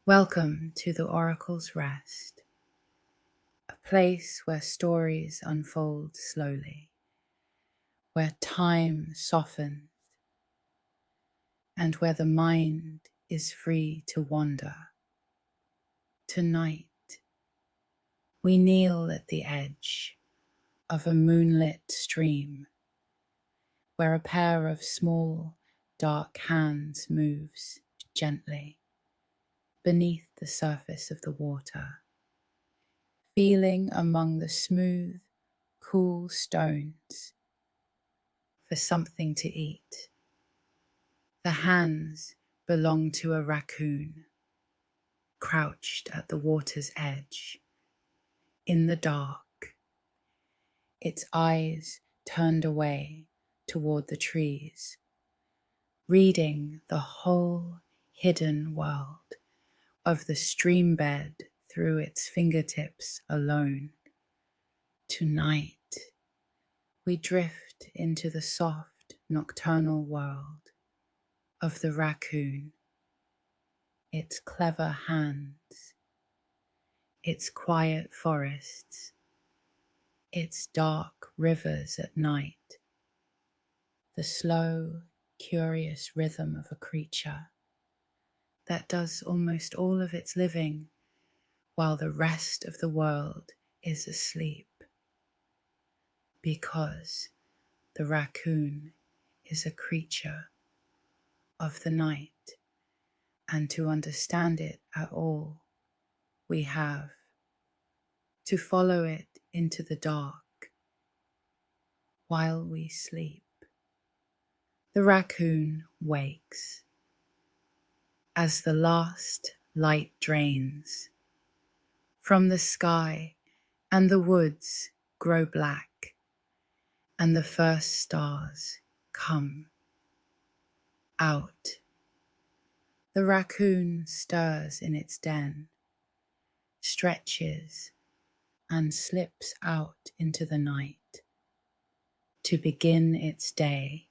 Welcome to the Oracle's Rest, a place where stories unfold slowly, where time softens, and where the mind is free to wander. Tonight, we kneel at the edge of a moonlit stream, where a pair of small, dark hands moves gently beneath the surface of the water, feeling among the smooth, cool stones for something to eat. The hands belong to a raccoon, crouched at the water's edge, in the dark, its eyes turned away toward the trees, reading the whole hidden world of the stream bed through its fingertips alone. Tonight, we drift into the soft nocturnal world of the raccoon, its clever hands, its quiet forests, its dark rivers at night, the slow, curious rhythm of a creature that does almost all of its living while the rest of the world is asleep, because the raccoon is a creature of the night, and to understand it at all, we have to follow it into the dark while we sleep. The raccoon wakes as the last light drains from the sky and the woods grow black and the first stars come out. The raccoon stirs in its den, stretches and slips out into the night to begin its day.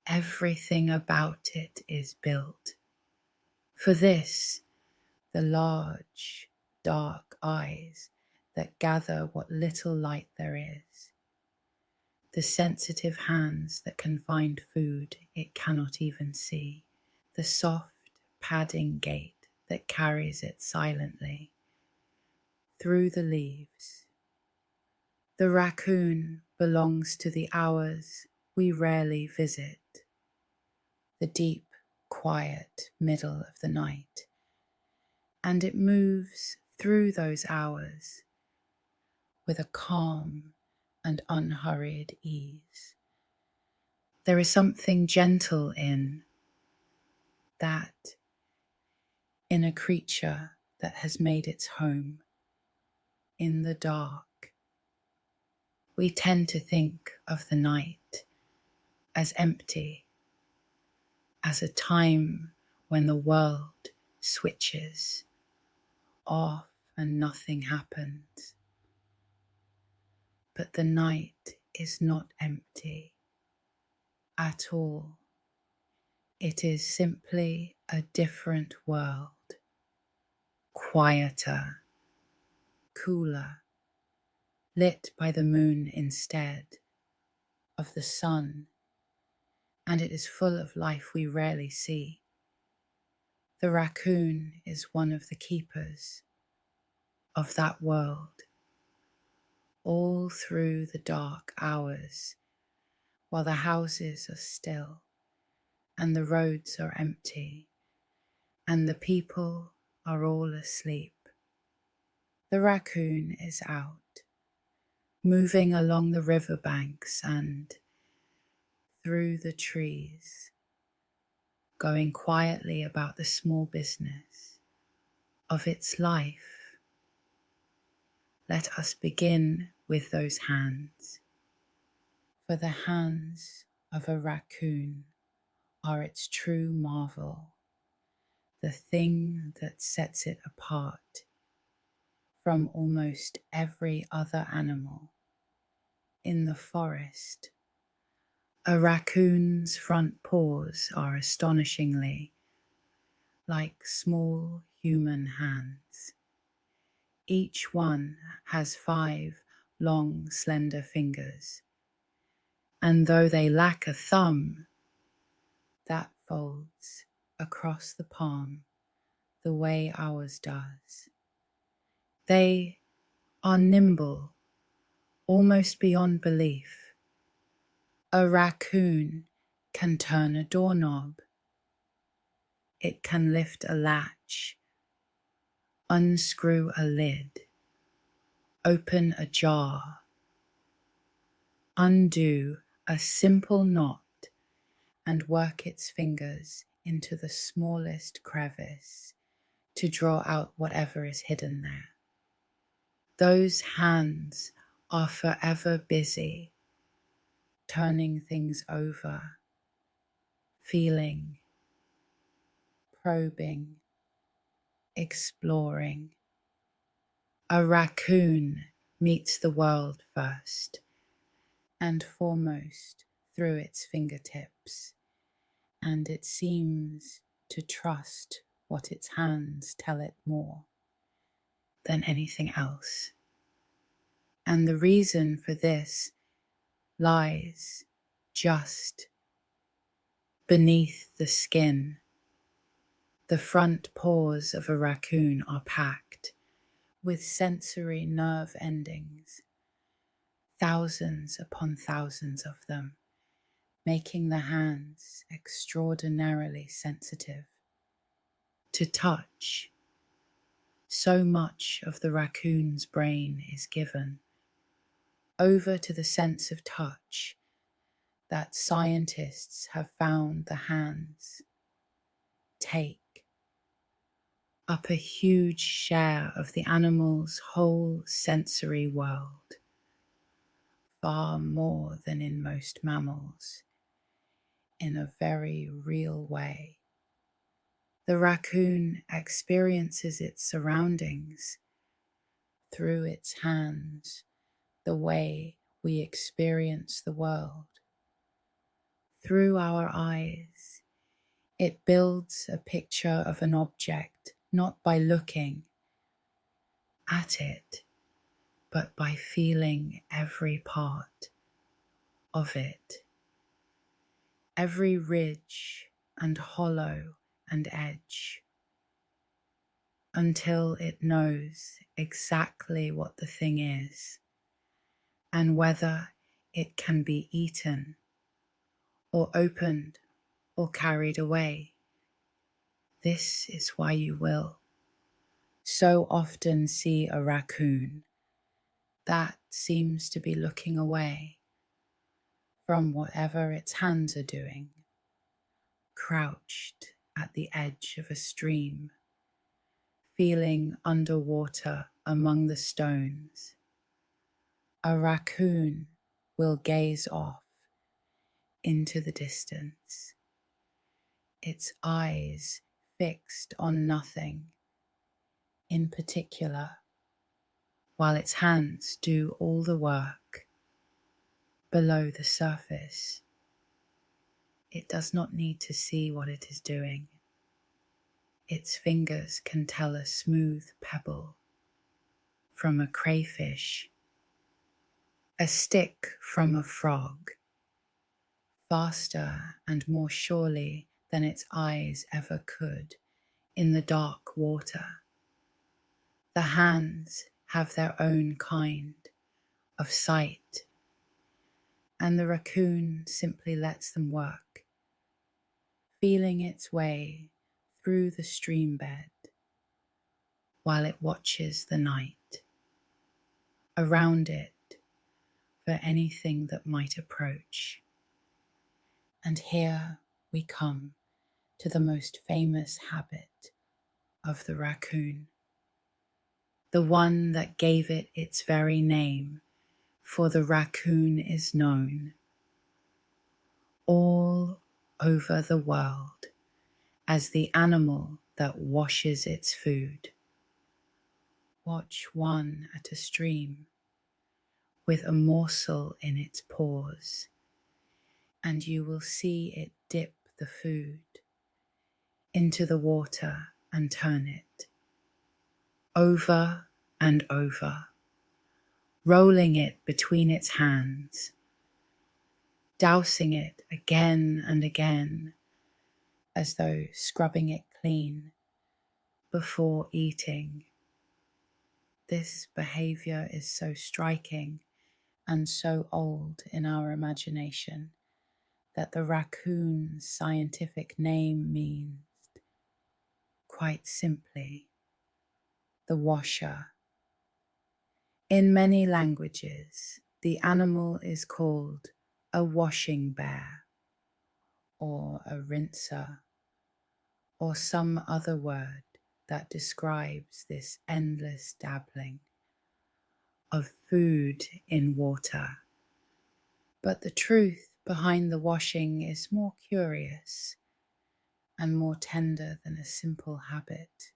Everything about it is built for this: the large, dark eyes that gather what little light there is, the sensitive hands that can find food it cannot even see, the soft padding gait that carries it silently through the leaves. The raccoon belongs to the hours we rarely visit, the deep, quiet middle of the night, and it moves through those hours with a calm and unhurried ease. There is something gentle in that, in a creature that has made its home in the dark. We tend to think of the night as empty, as a time when the world switches off and nothing happens. But the night is not empty at all. It is simply a different world, quieter, cooler, lit by the moon instead of the sun, and it is full of life we rarely see. The raccoon is one of the keepers of that world, all through the dark hours, while the houses are still and the roads are empty and the people are all asleep. The raccoon is out, moving along the riverbanks and through the trees, going quietly about the small business of its life. Let us begin with those hands, for the hands of a raccoon are its true marvel, the thing that sets it apart from almost every other animal in the forest. A raccoon's front paws are astonishingly like small human hands. Each one has 5 long, slender fingers, and though they lack a thumb, that folds across the palm the way ours does. They are nimble, almost beyond belief. A raccoon can turn a doorknob. It can lift a latch, unscrew a lid, open a jar, undo a simple knot, and work its fingers into the smallest crevice to draw out whatever is hidden there. Those hands are forever busy, turning things over, feeling, probing, exploring. A raccoon meets the world first and foremost through its fingertips, and it seems to trust what its hands tell it more than anything else. And the reason for this lies just beneath the skin. The front paws of a raccoon are packed with sensory nerve endings, thousands upon thousands of them, making the hands extraordinarily sensitive to touch. So much of the raccoon's brain is given over to the sense of touch that scientists have found the hands take up a huge share of the animal's whole sensory world, far more than in most mammals, in a very real way. The raccoon experiences its surroundings through its hands the way we experience the world. Through our eyes, it builds a picture of an object not by looking at it, but by feeling every part of it, every ridge and hollow and edge, until it knows exactly what the thing is and whether it can be eaten or opened or carried away. This is why you will so often see a raccoon that seems to be looking away from whatever its hands are doing, crouched at the edge of a stream, feeling underwater among the stones. A raccoon will gaze off into the distance, its eyes fixed on nothing in particular, while its hands do all the work below the surface. It does not need to see what it is doing. Its fingers can tell a smooth pebble from a crayfish, a stick from a frog, faster and more surely than its eyes ever could in the dark water. The hands have their own kind of sight, and the raccoon simply lets them work, feeling its way through the stream bed while it watches the night around it for anything that might approach. And here we come to the most famous habit of the raccoon, the one that gave it its very name, for the raccoon is known all over the world as the animal that washes its food. Watch one at a stream with a morsel in its paws, and you will see it dip the food into the water and turn it over and over, rolling it between its hands, dousing it again and again as though scrubbing it clean before eating. This behavior is so striking and so old in our imagination that the raccoon's scientific name means, quite simply, the washer. In many languages, the animal is called a washing bear, or a rinser, or some other word that describes this endless dabbling of food in water. But the truth behind the washing is more curious and more tender than a simple habit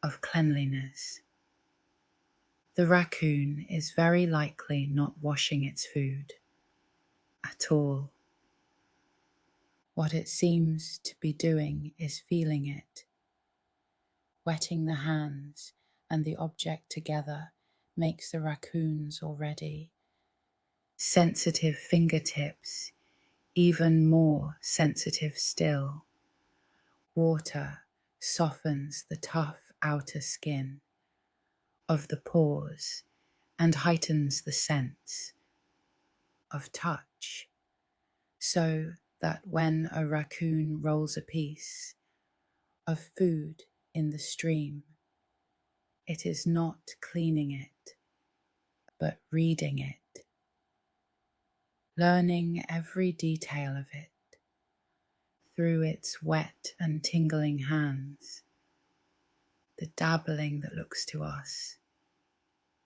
of cleanliness. The raccoon is very likely not washing its food at all. What it seems to be doing is feeling it. Wetting the hands and the object together makes the raccoon's already sensitive fingertips even more sensitive still. Water softens the tough outer skin of the paws and heightens the sense of touch, so that when a raccoon rolls a piece of food in the stream, it is not cleaning it, but reading it, learning every detail of it through its wet and tingling hands. The dabbling that looks to us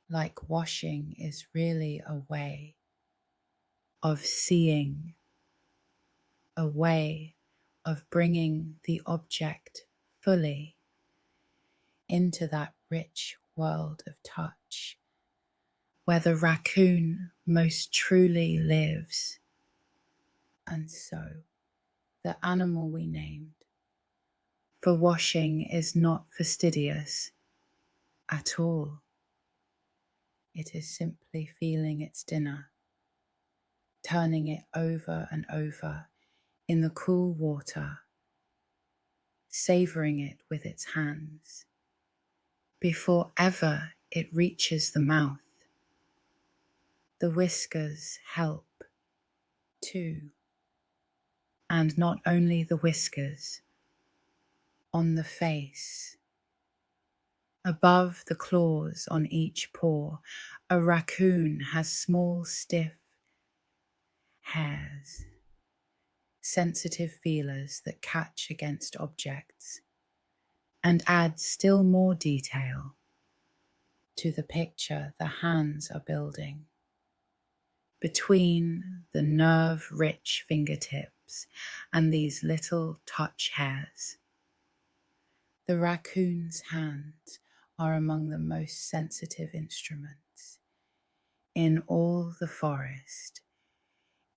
like washing is really a way of seeing, a way of bringing the object fully into that rich world of touch where the raccoon most truly lives. And so the animal we named for washing is not fastidious at all. It is simply feeling its dinner, turning it over and over in the cool water, savouring it with its hands before ever it reaches the mouth. The whiskers help too, and not only the whiskers, on the face. Above the claws on each paw, a raccoon has small, stiff hairs, sensitive feelers that catch against objects and add still more detail to the picture the hands are building. Between the nerve-rich fingertips and these little touch hairs, the raccoon's hands are among the most sensitive instruments in all the forest,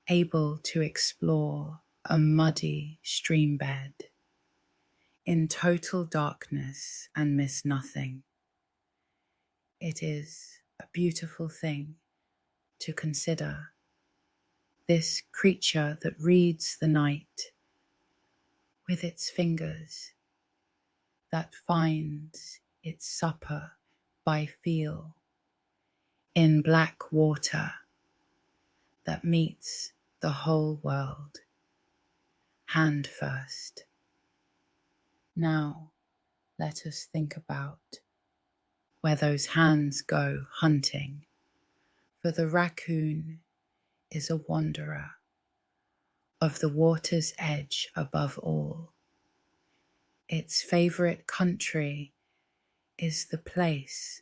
able to explore a muddy stream bed in total darkness and miss nothing. It is a beautiful thing to consider, this creature that reads the night with its fingers, that finds its supper by feel in black water, that meets the whole world hand first. Now let us think about where those hands go hunting, for the raccoon is a wanderer of the water's edge above all. Its favourite country is the place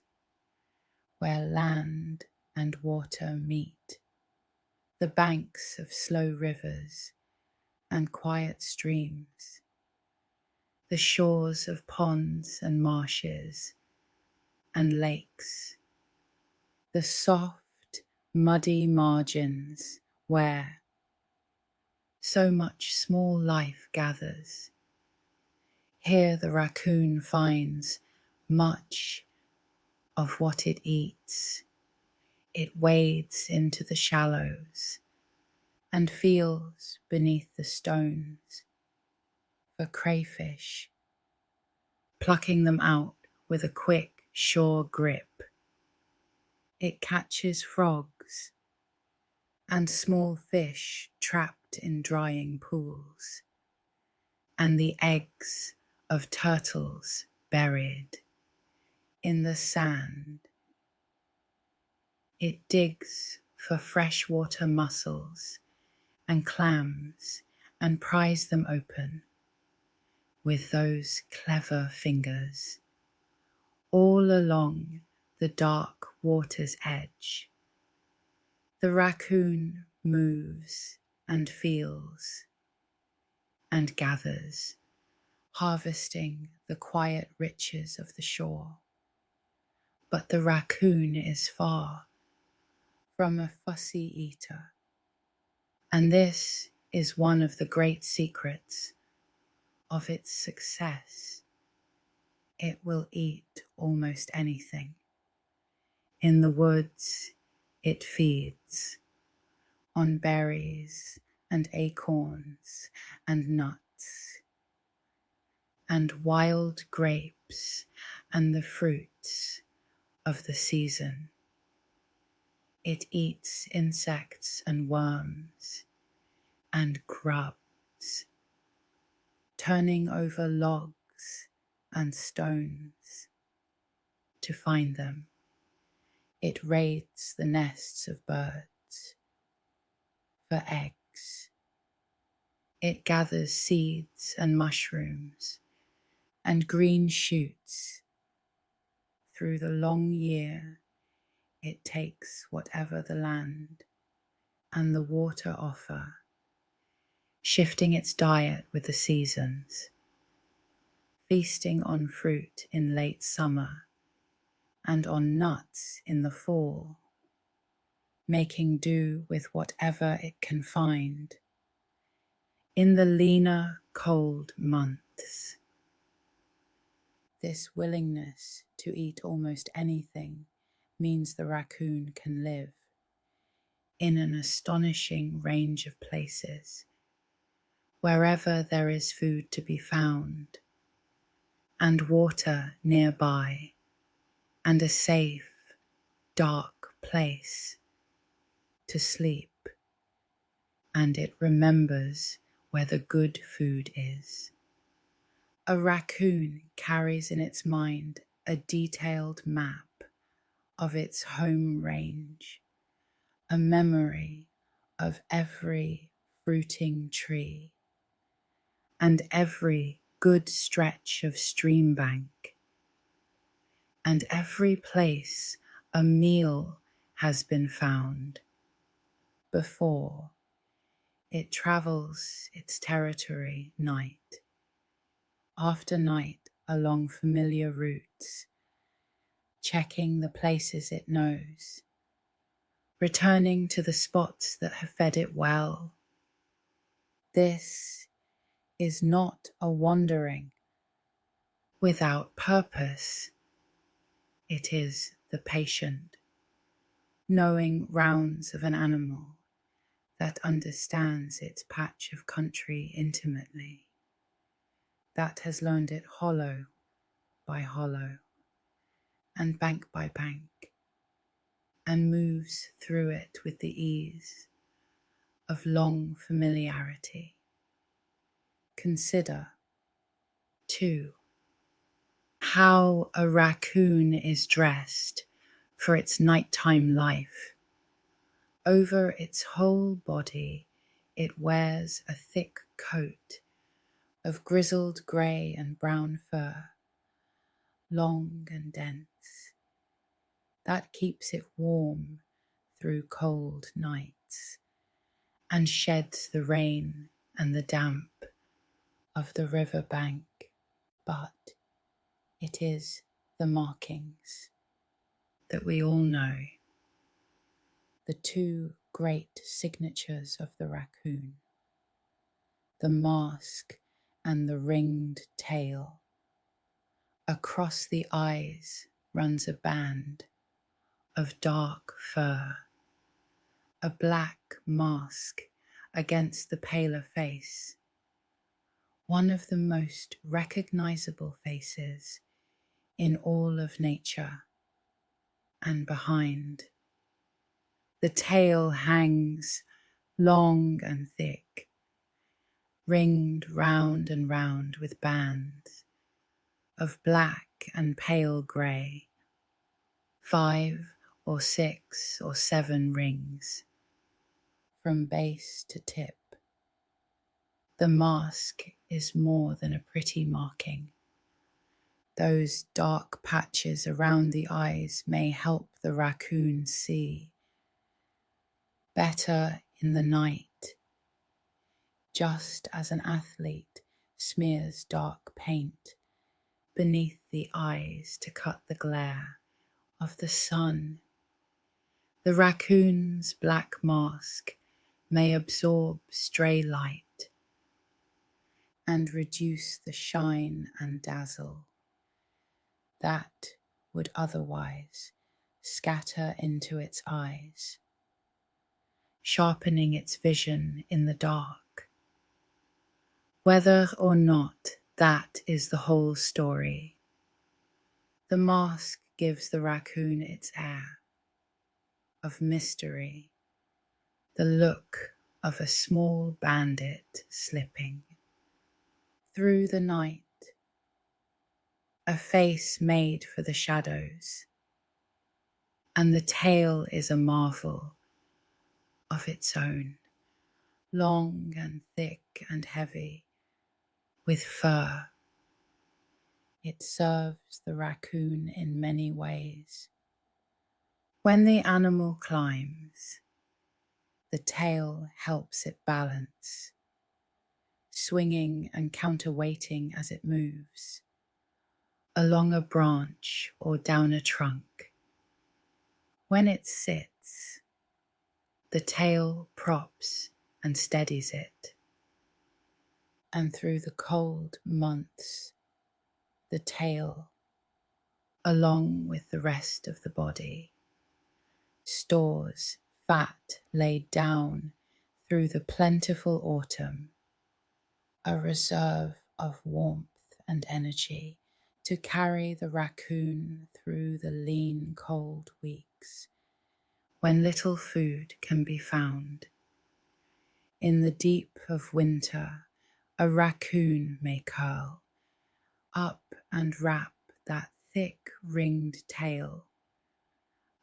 where land and water meet, the banks of slow rivers and quiet streams, the shores of ponds and marshes and lakes, the soft, muddy margins where so much small life gathers, Here the raccoon finds much of what it eats. It wades into the shallows and feels beneath the stones for crayfish, plucking them out with a quick, sure grip. It catches frogs and small fish trapped in drying pools, and the eggs of turtles buried in the sand. It digs for freshwater mussels and clams and pries them open with those clever fingers all along the dark water's edge. The raccoon moves and feels and gathers, harvesting the quiet riches of the shore. But the raccoon is far from a fussy eater, and this is one of the great secrets of its success. It will eat almost anything. In the woods, it feeds on berries and acorns and nuts and wild grapes and the fruits of the season. It eats insects and worms and grubs, turning over logs and stones to find them. It raids the nests of birds for eggs. It gathers seeds and mushrooms and green shoots. Through the long year, it takes whatever the land and the water offer, shifting its diet with the seasons, feasting on fruit in late summer and on nuts in the fall, making do with whatever it can find. In the leaner, cold months, this willingness to eat almost anything means the raccoon can live in an astonishing range of places, wherever there is food to be found, and water nearby, and a safe, dark place to sleep. And it remembers where the good food is. A raccoon carries in its mind a detailed map of its home range, a memory of every fruiting tree and every good stretch of streambank, and every place a meal has been found before it travels its territory night after night along familiar routes, checking the places it knows, returning to the spots that have fed it well. This is not a wandering without purpose. It is the patient, knowing rounds of an animal that understands its patch of country intimately, that has learned it hollow by hollow and bank by bank, and moves through it with the ease of long familiarity. Consider, too, how a raccoon is dressed for its nighttime life. Over its whole body, it wears a thick coat of grizzled grey and brown fur, long and dense, that keeps it warm through cold nights and sheds the rain and the damp of the river bank. But it is the markings that we all know, the two great signatures of the raccoon, the mask and the ringed tail. Across the eyes runs a band of dark fur, a black mask against the paler face, one of the most recognizable faces in all of nature. And behind, the tail hangs long and thick, ringed round and round with bands of black and pale grey, 5 or 6 or 7 rings from base to tip. The mask is more than a pretty marking. Those dark patches around the eyes may help the raccoon see better in the night, just as an athlete smears dark paint beneath the eyes to cut the glare of the sun. The raccoon's black mask may absorb stray light and reduce the shine and dazzle that would otherwise scatter into its eyes, sharpening its vision in the dark. Whether or not that is the whole story, the mask gives the raccoon its air of mystery, the look of a small bandit slipping through the night, a face made for the shadows, and the tail is a marvel of its own, long and thick and heavy with fur. It serves the raccoon in many ways. When the animal climbs, the tail helps it balance, swinging and counterweighting as it moves, along a branch or down a trunk. When it sits, the tail props and steadies it, and through the cold months, the tail, along with the rest of the body, stores fat laid down through the plentiful autumn, a reserve of warmth and energy to carry the raccoon through the lean, cold weeks when little food can be found. In the deep of winter, a raccoon may curl up and wrap that thick ringed tail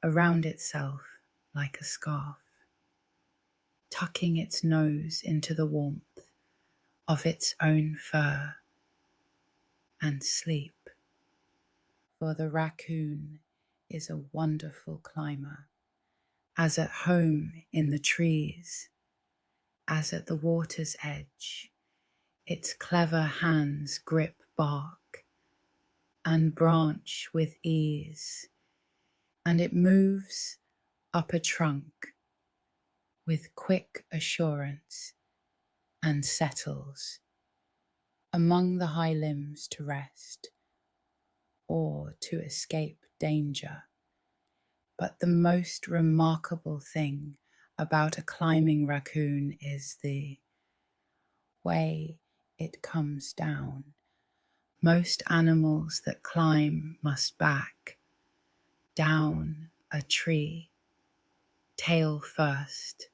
around itself like a scarf, tucking its nose into the warmth of its own fur and sleep. For the raccoon is a wonderful climber, as at home in the trees, as at the water's edge. Its clever hands grip bark and branch with ease, and it moves up a trunk with quick assurance and settles among the high limbs to rest or to escape danger. But the most remarkable thing about a climbing raccoon is the way it comes down. Most animals that climb must back down a tree, tail first,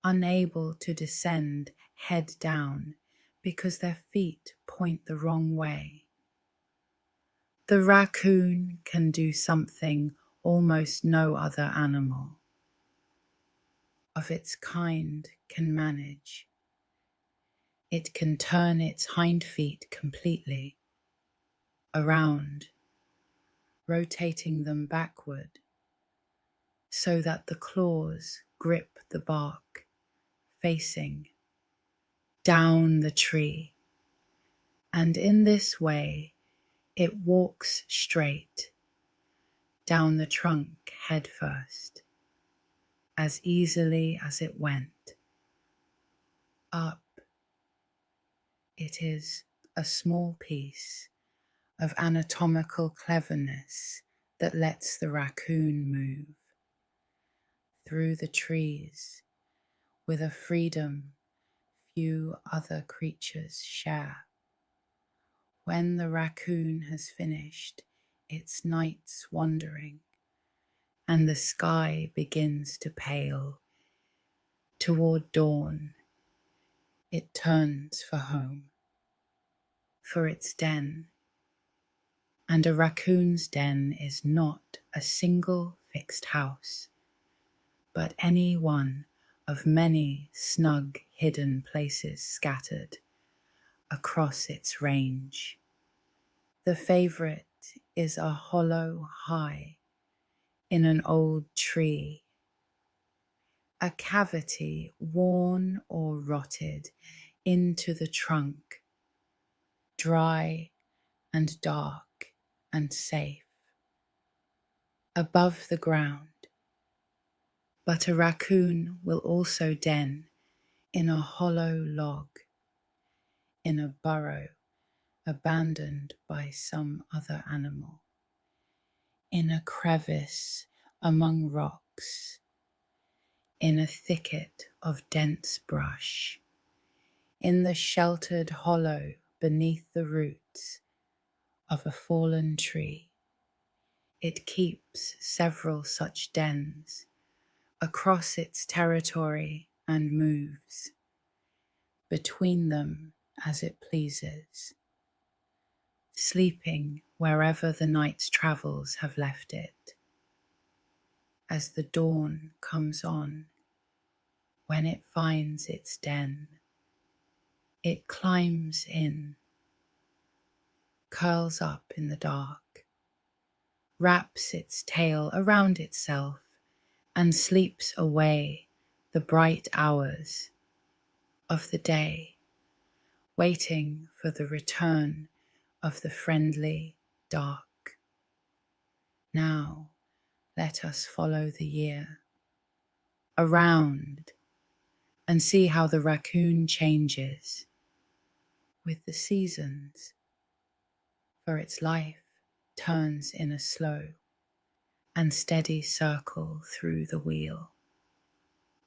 unable to descend head down because their feet point the wrong way. The raccoon can do something almost no other animal of its kind can manage. It can turn its hind feet completely around, rotating them backward so that the claws grip the bark, facing down the tree. And in this way, it walks straight down the trunk head first, as easily as it went up. It is a small piece of anatomical cleverness that lets the raccoon move through the trees with a freedom few other creatures share. When the raccoon has finished its night's wandering and the sky begins to pale toward dawn, it turns for home, for its den. And a raccoon's den is not a single fixed house, but any one of many snug hidden places scattered across its range. The favorite is a hollow high in an old tree, a cavity worn or rotted into the trunk, dry and dark and safe, above the ground. But a raccoon will also den in a hollow log, in a burrow abandoned by some other animal, in a crevice among rocks, in a thicket of dense brush, in the sheltered hollow beneath the roots of a fallen tree. It keeps several such dens across its territory and moves between them as it pleases, sleeping wherever the night's travels have left it. As the dawn comes on, when it finds its den, it climbs in, curls up in the dark, wraps its tail around itself, and sleeps away the bright hours of the day, waiting for the return of the friendly dark. Now let us follow the year around and see how the raccoon changes with the seasons, for its life turns in a slow and steady circle through the wheel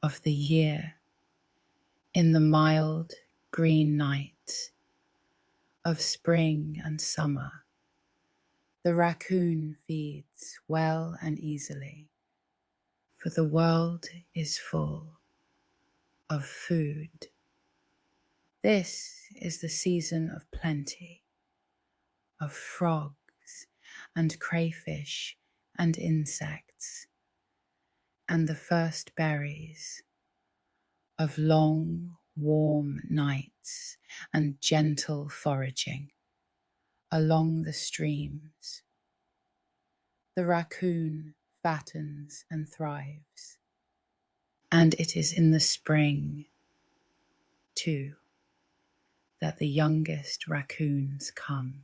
of the year. In the mild green nights of spring and summer, the raccoon feeds well and easily, for the world is full of food. This is the season of plenty, of frogs and crayfish and insects, and the first berries, of long, warm nights and gentle foraging along the streams. The raccoon fattens and thrives, and it is in the spring, too, that the youngest raccoons come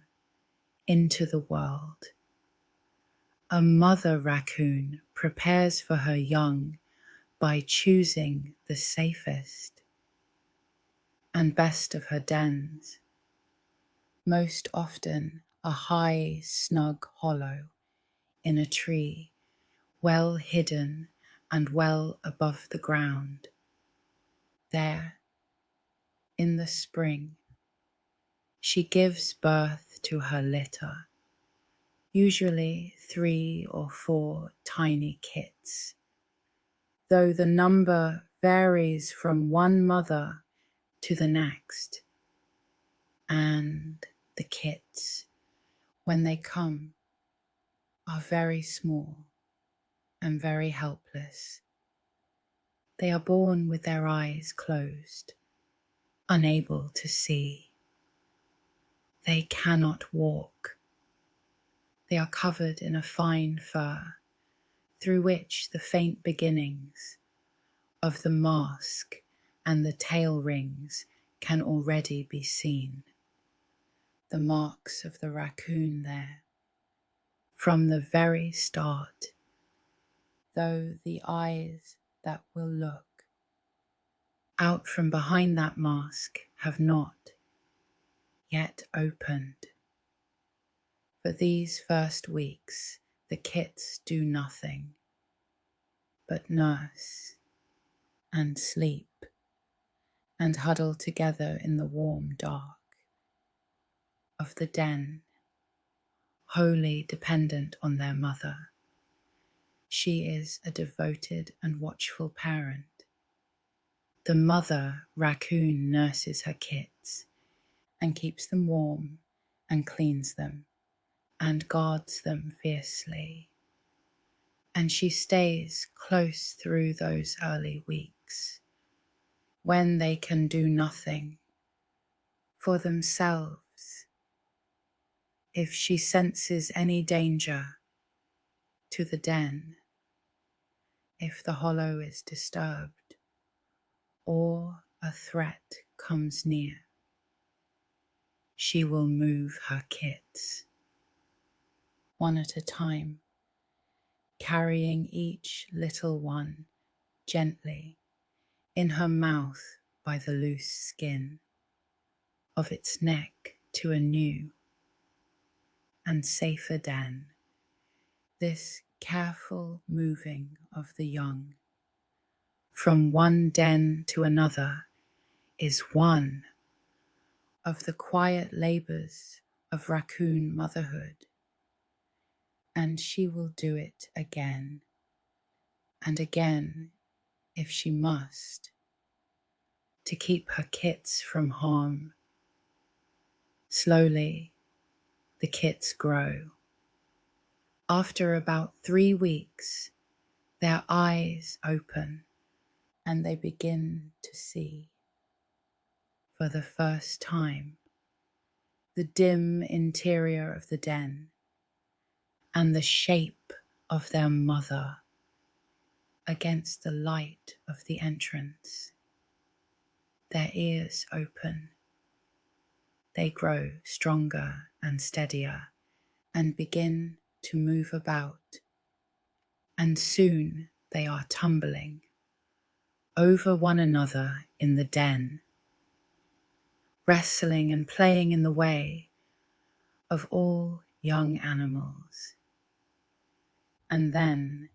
into the world. A mother raccoon prepares for her young by choosing the safest and best of her dens, most often a high, snug hollow in a tree, well hidden and well above the ground. There, in the spring, she gives birth to her litter, usually 3 or 4 tiny kits, though the number varies from one mother to the next. And the kits, when they come, are very small and very helpless. They are born with their eyes closed, unable to see. They cannot walk. They are covered in a fine fur, through which the faint beginnings of the mask and the tail rings can already be seen. The marks of the raccoon there, from the very start, though the eyes that will look out from behind that mask have not, yet opened. For these first weeks, the kits do nothing but nurse and sleep and huddle together in the warm dark of the den, wholly dependent on their mother. She is a devoted and watchful parent. The mother raccoon nurses her kits and keeps them warm and cleans them and guards them fiercely. And she stays close through those early weeks when they can do nothing for themselves. If she senses any danger to the den, if the hollow is disturbed or a threat comes near, she will move her kits one at a time, carrying each little one gently in her mouth by the loose skin of its neck to a new and safer den. This careful moving of the young from one den to another is one of the quiet labors of raccoon motherhood, and she will do it again and again if she must, to keep her kits from harm. Slowly, the kits grow. After about 3 weeks, their eyes open and they begin to see, for the first time, the dim interior of the den and the shape of their mother against the light of the entrance. Their ears open. They grow stronger and steadier and begin to move about, and soon they are tumbling over one another in the den, wrestling and playing in the way of all young animals. And then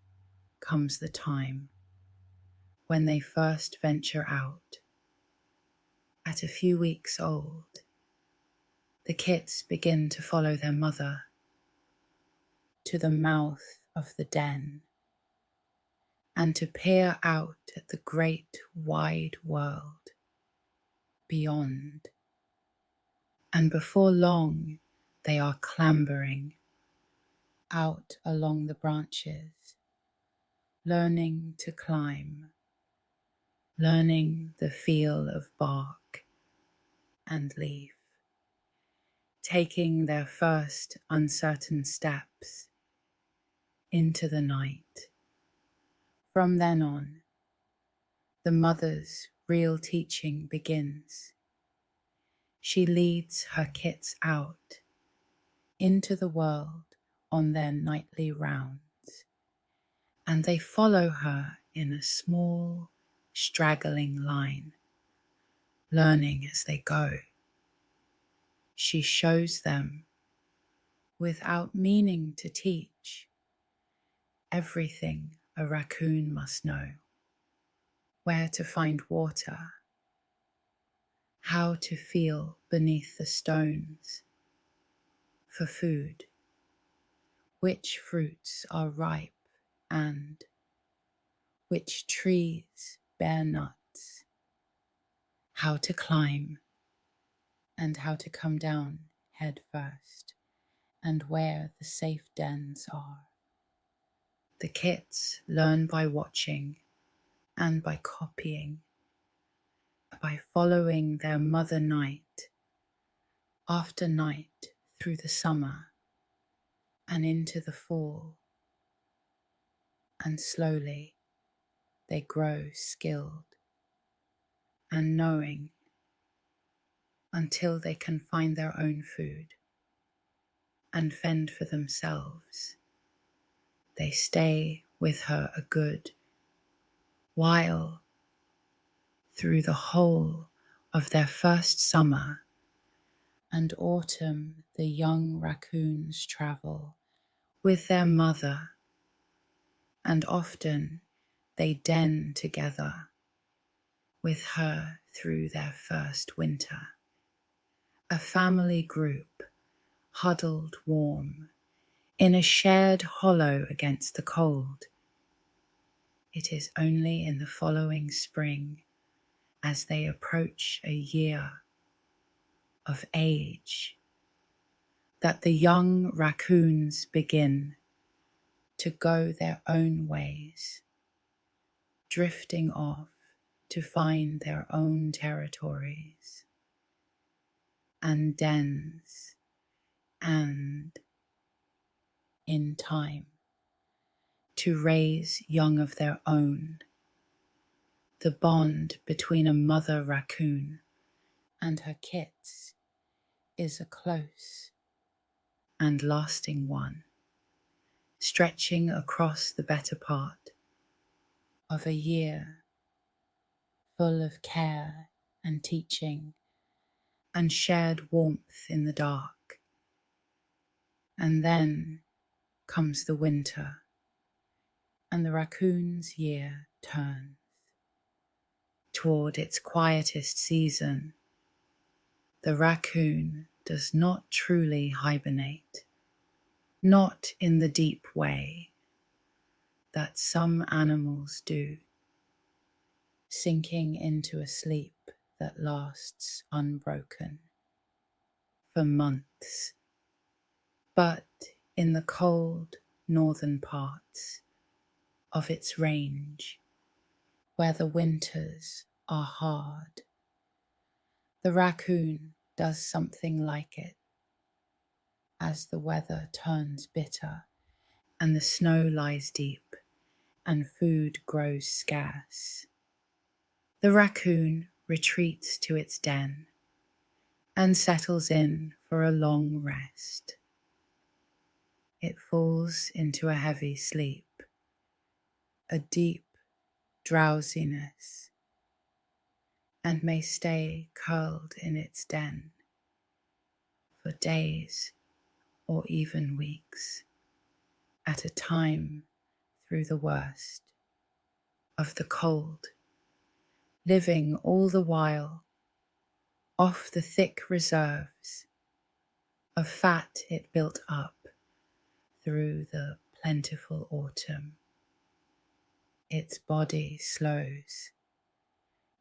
comes the time when they first venture out. At a few weeks old, the kits begin to follow their mother to the mouth of the den and to peer out at the great wide world beyond. And before long, they are clambering out along the branches, learning to climb, learning the feel of bark and leaf, taking their first uncertain steps into the night. From then on, the mother's real teaching begins. She leads her kits out into the world on their nightly rounds, and they follow her in a small, straggling line, learning as they go. She shows them, without meaning to teach, everything a raccoon must know: where to find water, how to feel beneath the stones for food, which fruits are ripe and which trees bear nuts, how to climb and how to come down head first, and where the safe dens are. The kits learn by watching and by copying, by following their mother night after night through the summer and into the fall. And slowly they grow skilled and knowing until they can find their own food and fend for themselves. They stay with her a good while through the whole of their first summer and autumn the young raccoons travel with their mother, and often they den together with her through their first winter. A family group, huddled warm, in a shared hollow against the cold. It is only in the following spring, as they approach a year of age, that the young raccoons begin to go their own ways, drifting off to find their own territories and dens, and, in time, to raise young of their own. The bond between a mother raccoon and her kits is a close and lasting one, stretching across the better part of a year full of care and teaching and shared warmth in the dark. And then comes the winter, and the raccoon's year turns toward its quietest season. The raccoon does not truly hibernate, not in the deep way that some animals do, sinking into a sleep that lasts unbroken for months, but in the cold northern parts of its range, where the winters are hard, the raccoon does something like it. As the weather turns bitter and the snow lies deep and food grows scarce, the raccoon retreats to its den and settles in for a long rest. It falls into a heavy sleep, a deep drowsiness, and may stay curled in its den for days or even weeks at a time through the worst of the cold, living all the while off the thick reserves of fat it built up through the plentiful autumn. Its body slows,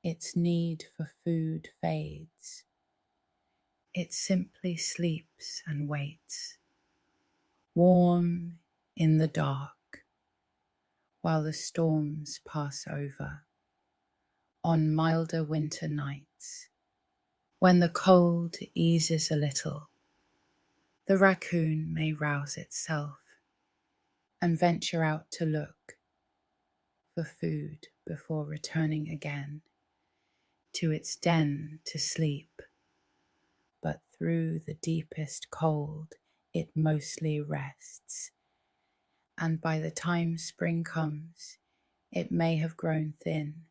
its need for food fades, it simply sleeps and waits, warm in the dark, while the storms pass over on milder winter nights. When the cold eases a little, the raccoon may rouse itself and venture out to look for food before returning again to its den to sleep. But through the deepest cold it mostly rests, and by the time spring comes it may have grown thin,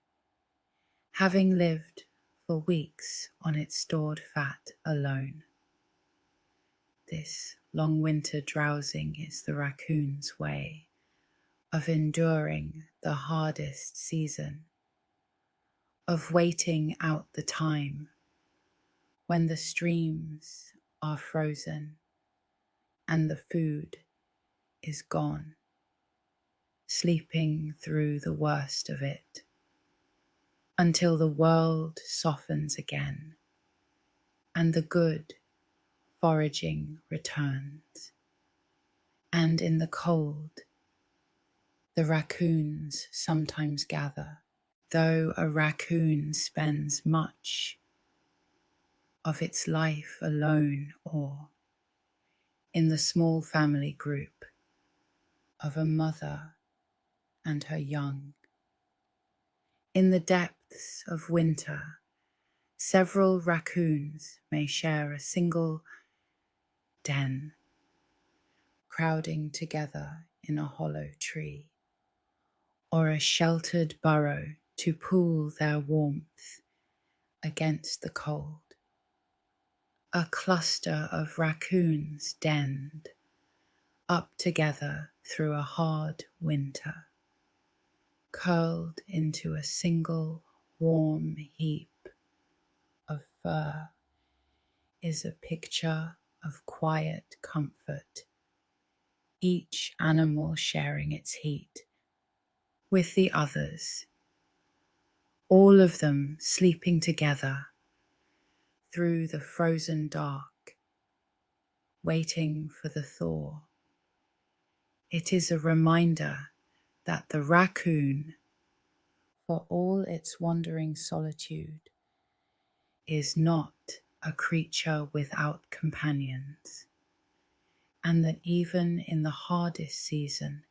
having lived for weeks on its stored fat alone. This long winter drowsing is the raccoon's way of enduring the hardest season, of waiting out the time when the streams are frozen and the food is gone, sleeping through the worst of it until the world softens again and the good foraging returns. And in the cold, the raccoons sometimes gather, though a raccoon spends much of its life alone or in the small family group of a mother and her young. In the depths of winter, several raccoons may share a single den, crowding together in a hollow tree, or a sheltered burrow to pool their warmth against the cold. A cluster of raccoons denned up together through a hard winter, curled into a single warm heap of fur, is a picture of quiet comfort, each animal sharing its heat with the others, all of them sleeping together through the frozen dark, waiting for the thaw. It is a reminder that the raccoon, for all its wandering solitude, is not a creature without companions, and that even in the hardest season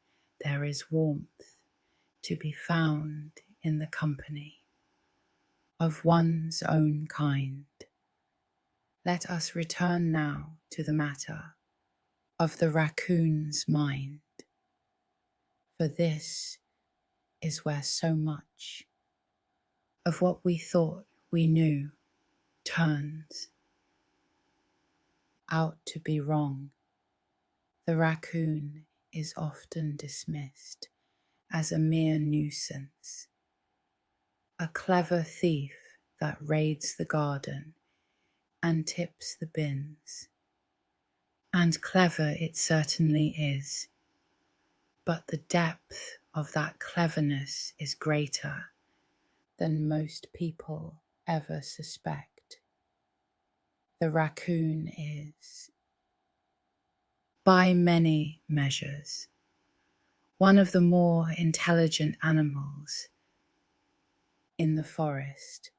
there is warmth to be found in the company of one's own kind. Let us return now to the matter of the raccoon's mind, for this is where so much of what we thought we knew turns out to be wrong. The raccoon is often dismissed as a mere nuisance, a clever thief that raids the garden and tips the bins. And clever it certainly is, but the depth of that cleverness is greater than most people ever suspect. The raccoon is, by many measures, one of the more intelligent animals in the forest,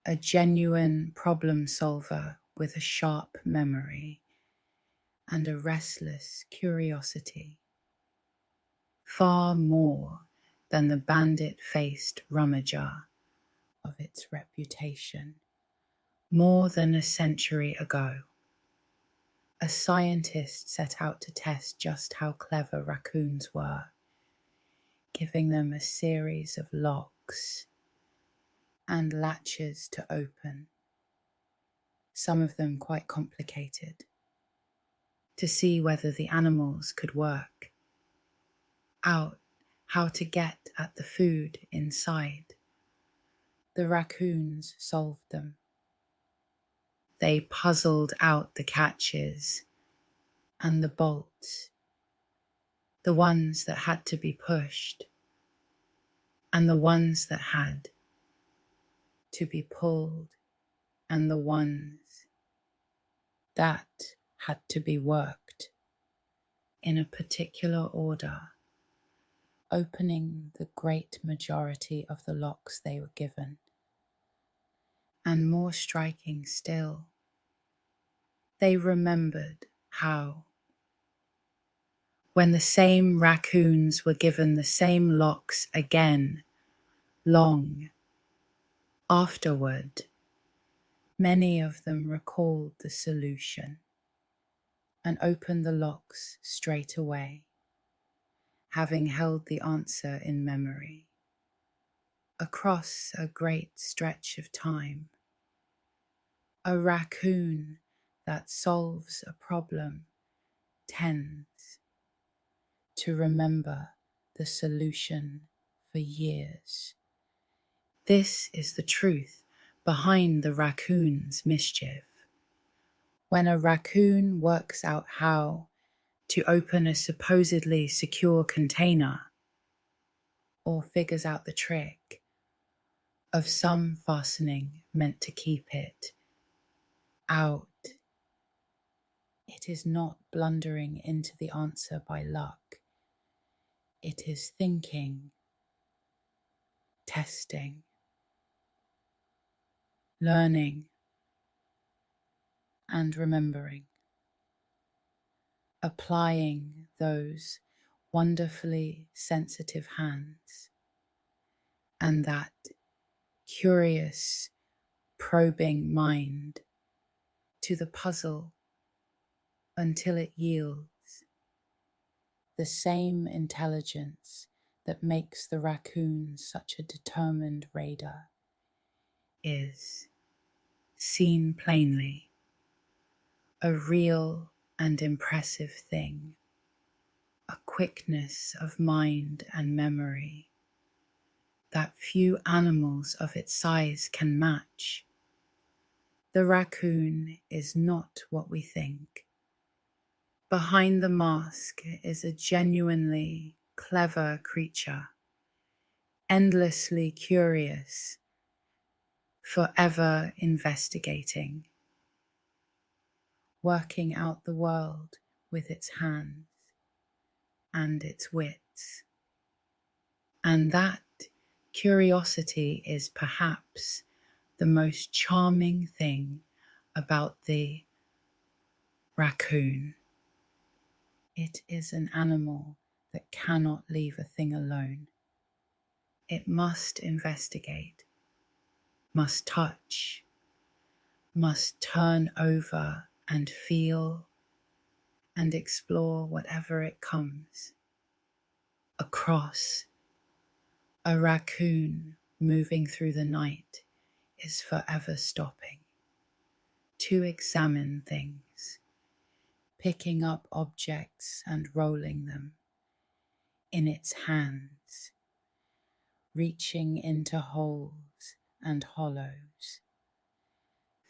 a genuine problem solver with a sharp memory and a restless curiosity, far more than the bandit-faced rummager of its reputation. More than a century ago, a scientist set out to test just how clever raccoons were, giving them a series of locks and latches to open, some of them quite complicated, to see whether the animals could work out how to get at the food inside. The raccoons solved them. They puzzled out the catches and the bolts, the ones that had to be pushed and the ones that had to be pulled and the ones that had to be worked in a particular order, opening the great majority of the locks they were given. And more striking still, they remembered how, when the same raccoons were given the same locks again, long afterward, many of them recalled the solution and opened the locks straight away, having held the answer in memory. Across a great stretch of time, a raccoon that solves a problem tends to remember the solution for years. This is the truth behind the raccoon's mischief. When a raccoon works out how to open a supposedly secure container, or figures out the trick of some fastening meant to keep it out, it is not blundering into the answer by luck. It is thinking, testing, learning, and remembering, applying those wonderfully sensitive hands and that curious, probing mind to the puzzle until it yields the same intelligence that makes the raccoon such a determined raider is, seen plainly, a real and impressive thing, a quickness of mind and memory that few animals of its size can match. The raccoon is not what we think. Behind the mask is a genuinely clever creature, endlessly curious, forever investigating, working out the world with its hands and its wits. And that curiosity is perhaps the most charming thing about the raccoon. It is an animal that cannot leave a thing alone. It must investigate, must touch, must turn over and feel and explore whatever it comes across. A raccoon moving through the night is forever stopping to examine things, picking up objects and rolling them in its hands, reaching into holes and hollows,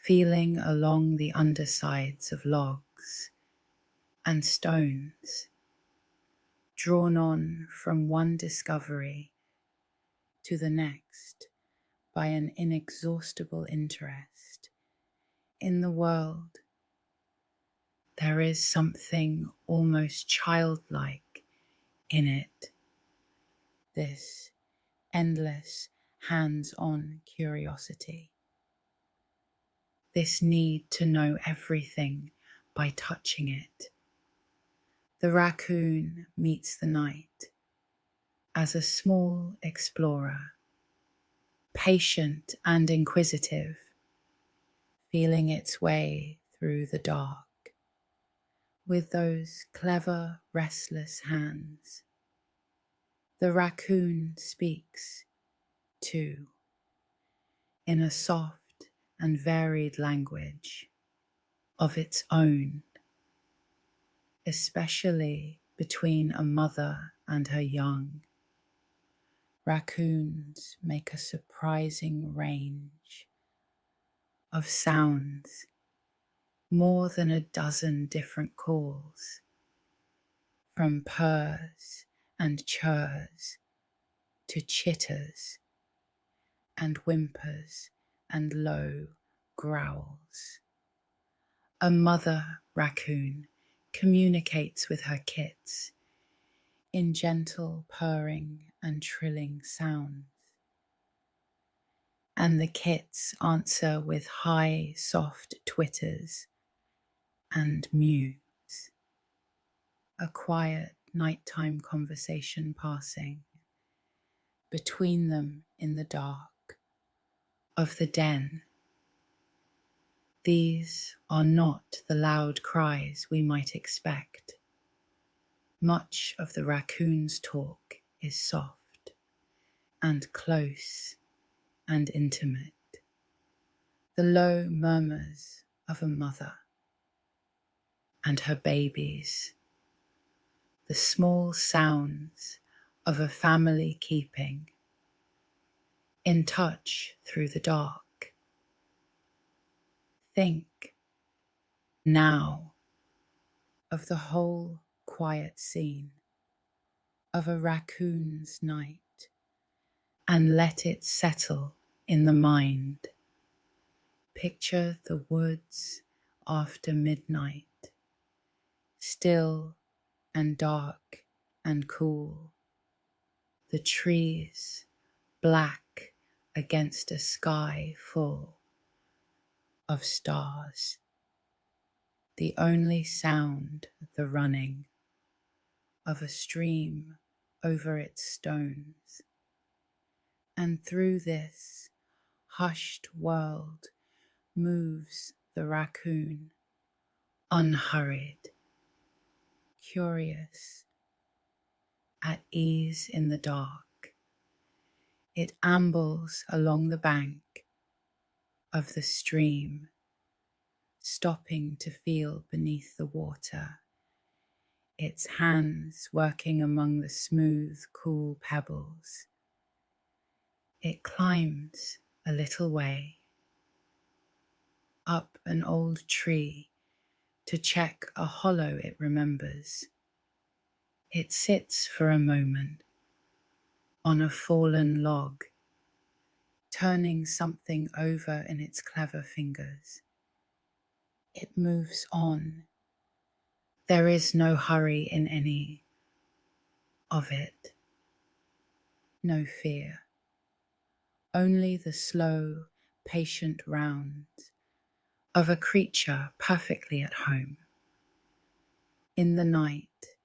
feeling along the undersides of logs and stones, drawn on from one discovery to the next by an inexhaustible interest in the world. There is something almost childlike in it, this endless hands-on curiosity, this need to know everything by touching it. The raccoon meets the night as a small explorer, patient and inquisitive, feeling its way through the dark with those clever, restless hands. The raccoon speaks, too, in a soft and varied language of its own, especially between a mother and her young. Raccoons make a surprising range of sounds, more than a dozen different calls, from purrs and churs to chitters and whimpers and low growls. A mother raccoon communicates with her kits in gentle purring and trilling sounds, and the kits answer with high, soft twitters and mews. A quiet nighttime conversation passing between them in the dark of the den. These are not the loud cries we might expect. Much of the raccoon's talk is soft and close and intimate. The low murmurs of a mother and her babies, the small sounds of a family keeping in touch through the dark. Think now of the whole quiet scene of a raccoon's night and let it settle in the mind. Picture the woods after midnight, still and dark and cool, the trees black against a sky full of stars, the only sound the running of a stream over its stones. And through this hushed world moves the raccoon, unhurried, curious, at ease in the dark. It ambles along the bank of the stream, stopping to feel beneath the water, its hands working among the smooth, cool pebbles. It climbs a little way up an old tree to check a hollow it remembers. It sits for a moment on a fallen log, turning something over in its clever fingers. It moves on. There is no hurry in any of it, no fear, only the slow, patient rounds of a creature perfectly at home. In the night,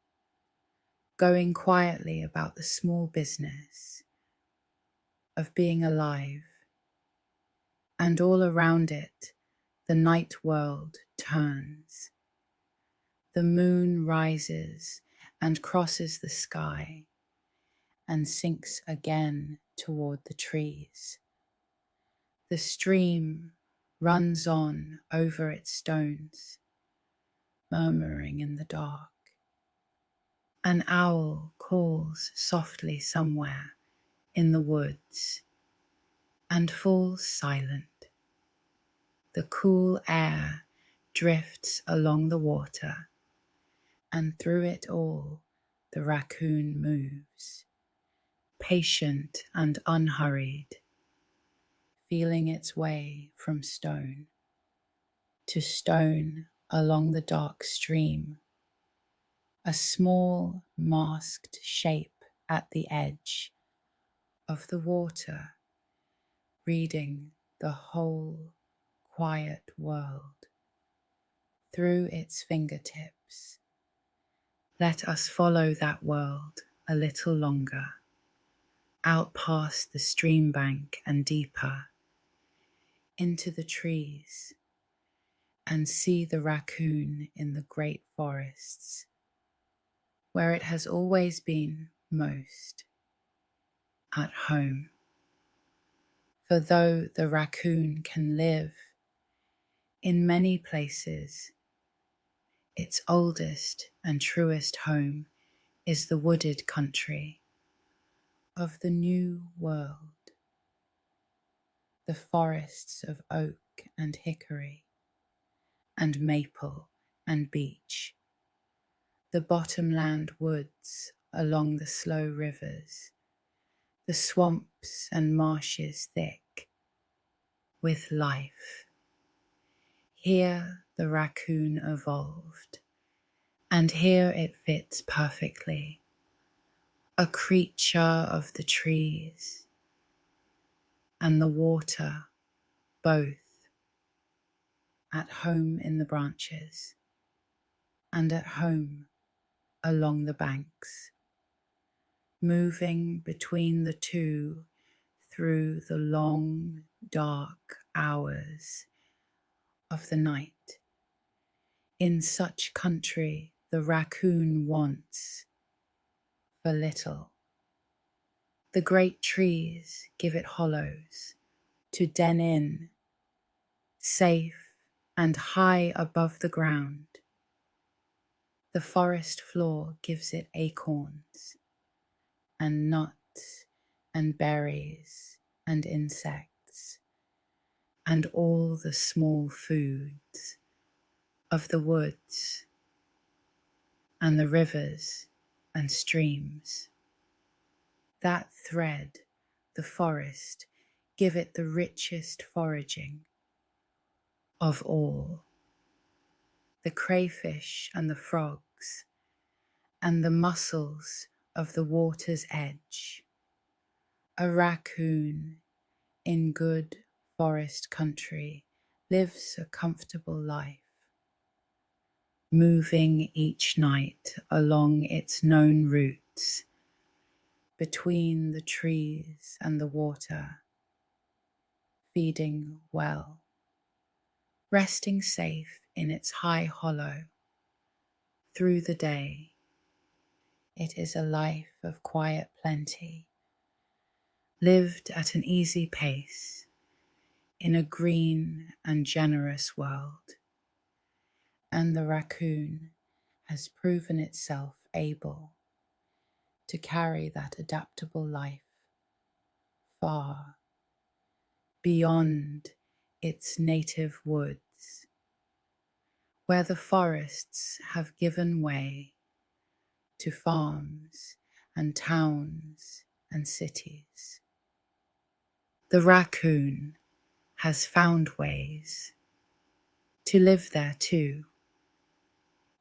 going quietly about the small business of being alive, and all around it, the night world turns. The moon rises and crosses the sky and sinks again toward the trees. The stream runs on over its stones, murmuring in the dark. An owl calls softly somewhere in the woods and falls silent. The cool air drifts along the water, and through it all the raccoon moves, patient and unhurried, feeling its way from stone to stone along the dark stream, a small masked shape at the edge of the water, reading the whole quiet world through its fingertips. Let us follow that world a little longer, out past the stream bank and deeper, into the trees, and see the raccoon in the great forests, where it has always been most at home. For though the raccoon can live in many places, its oldest and truest home is the wooded country of the New World, the forests of oak and hickory and maple and beech, the bottomland woods along the slow rivers, the swamps and marshes thick with life. Here the raccoon evolved, and here it fits perfectly, a creature of the trees and the water, both at home in the branches and at home along the banks, moving between the two through the long, dark hours of the night. In such country, the raccoon wants for little. The great trees give it hollows to den in, safe and high above the ground. The forest floor gives it acorns and nuts and berries and insects and all the small foods of the woods and the rivers and streams. That thread, the forest, give it the richest foraging of all. The crayfish and the frogs and the mussels of the water's edge. A raccoon in good forest country lives a comfortable life, moving each night along its known routes between the trees and the water, feeding well, resting safe in its high hollow through the day. It is a life of quiet plenty, lived at an easy pace in a green and generous world. And the raccoon has proven itself able to carry that adaptable life far beyond its native woods, where the forests have given way to farms and towns and cities. The raccoon has found ways to live there too,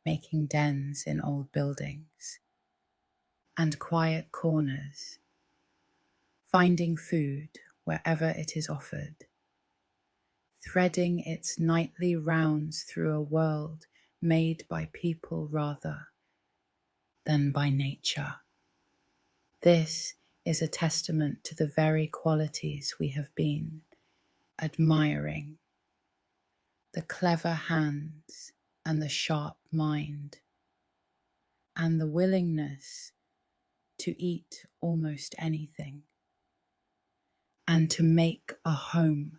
making dens in old buildings and quiet corners, finding food wherever it is offered, threading its nightly rounds through a world made by people rather than by nature. This is a testament to the very qualities we have been admiring: the clever hands and the sharp mind, and the willingness to eat almost anything, and to make a home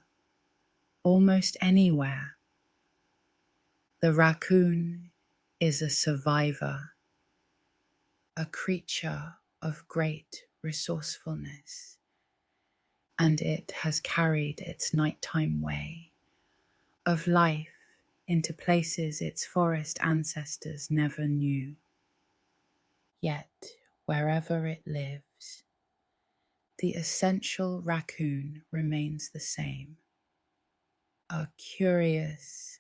almost anywhere. The raccoon is a survivor, a creature of great resourcefulness, and it has carried its nighttime way of life into places its forest ancestors never knew. Yet, wherever it lives, the essential raccoon remains the same: a curious,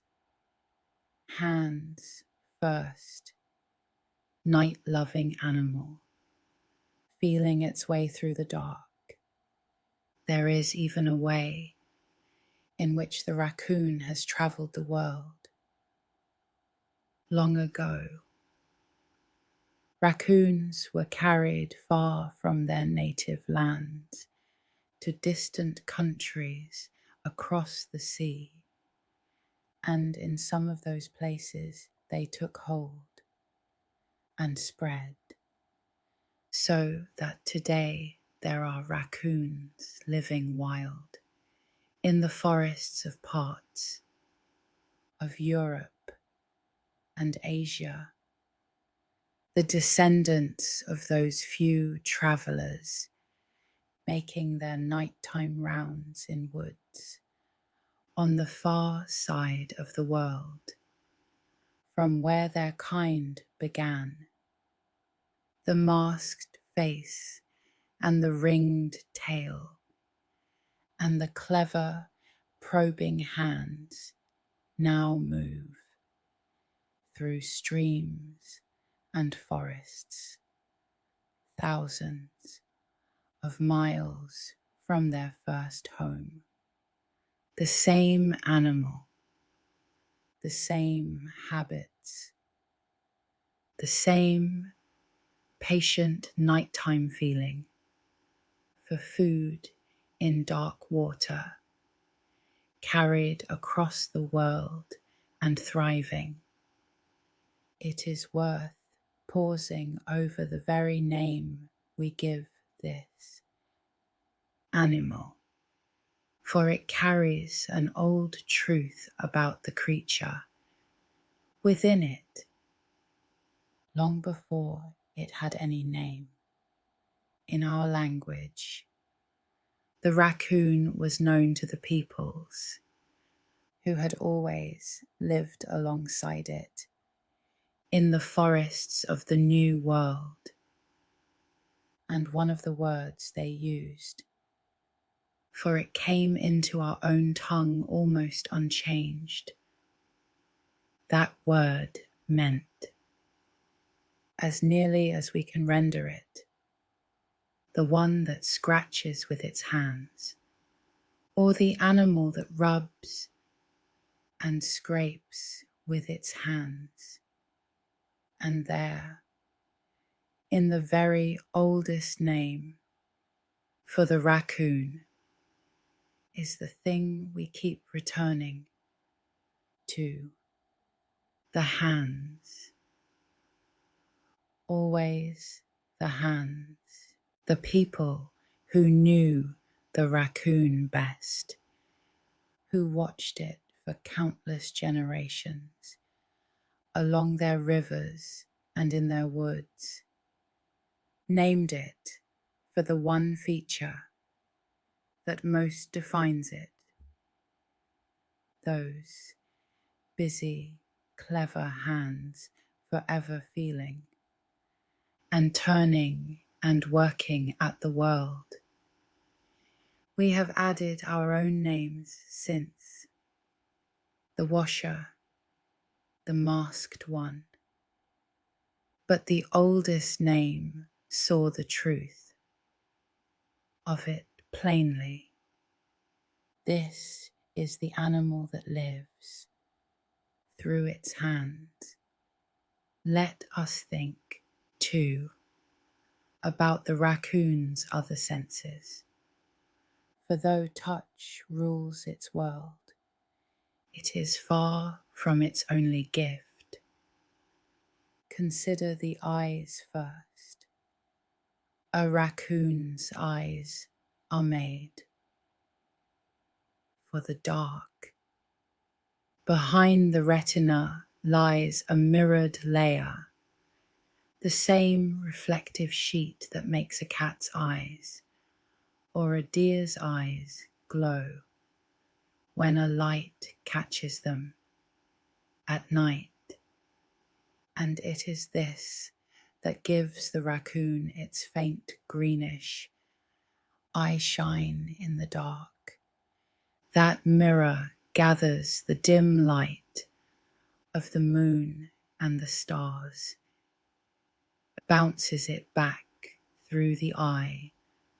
hands first, night-loving animal, feeling its way through the dark. There is even a way in which the raccoon has travelled the world. Long ago, raccoons were carried far from their native lands to distant countries across the sea, and in some of those places they took hold and spread, so that today there are raccoons living wild in the forests of parts of Europe and Asia, the descendants of those few travellers making their nighttime rounds in woods on the far side of the world, from where their kind began. The masked face and the ringed tail and the clever probing hands now move through streams and forests, thousands of miles from their first home. The same animal, the same habits, the same patient nighttime feeling for food in dark water, carried across the world and thriving. It is worth pausing over the very name we give this animal, for it carries an old truth about the creature within it, long before it had any name. In our language, the raccoon was known to the peoples who had always lived alongside it in the forests of the New World, and one of the words they used, for it came into our own tongue almost unchanged. That word meant, as nearly as we can render it, the one that scratches with its hands, or the animal that rubs and scrapes with its hands. And there, in the very oldest name for the raccoon, is the thing we keep returning to: the hands. Always the hands. The people who knew the raccoon best, who watched it for countless generations, along their rivers and in their woods, named it for the one feature that most defines it, those busy, clever hands forever feeling and turning and working at the world. We have added our own names since: the washer, the masked one. But the oldest name saw the truth of it plainly. This is the animal that lives through its hands. Let us think, too, about the raccoon's other senses. For though touch rules its world, it is far from its only gift. Consider the eyes first. A raccoon's eyes are made for the dark. Behind the retina lies a mirrored layer, the same reflective sheet that makes a cat's eyes or a deer's eyes glow when a light catches them at night. And it is this that gives the raccoon its faint greenish eye shine in the dark. That mirror gathers the dim light of the moon and the stars, bounces it back through the eye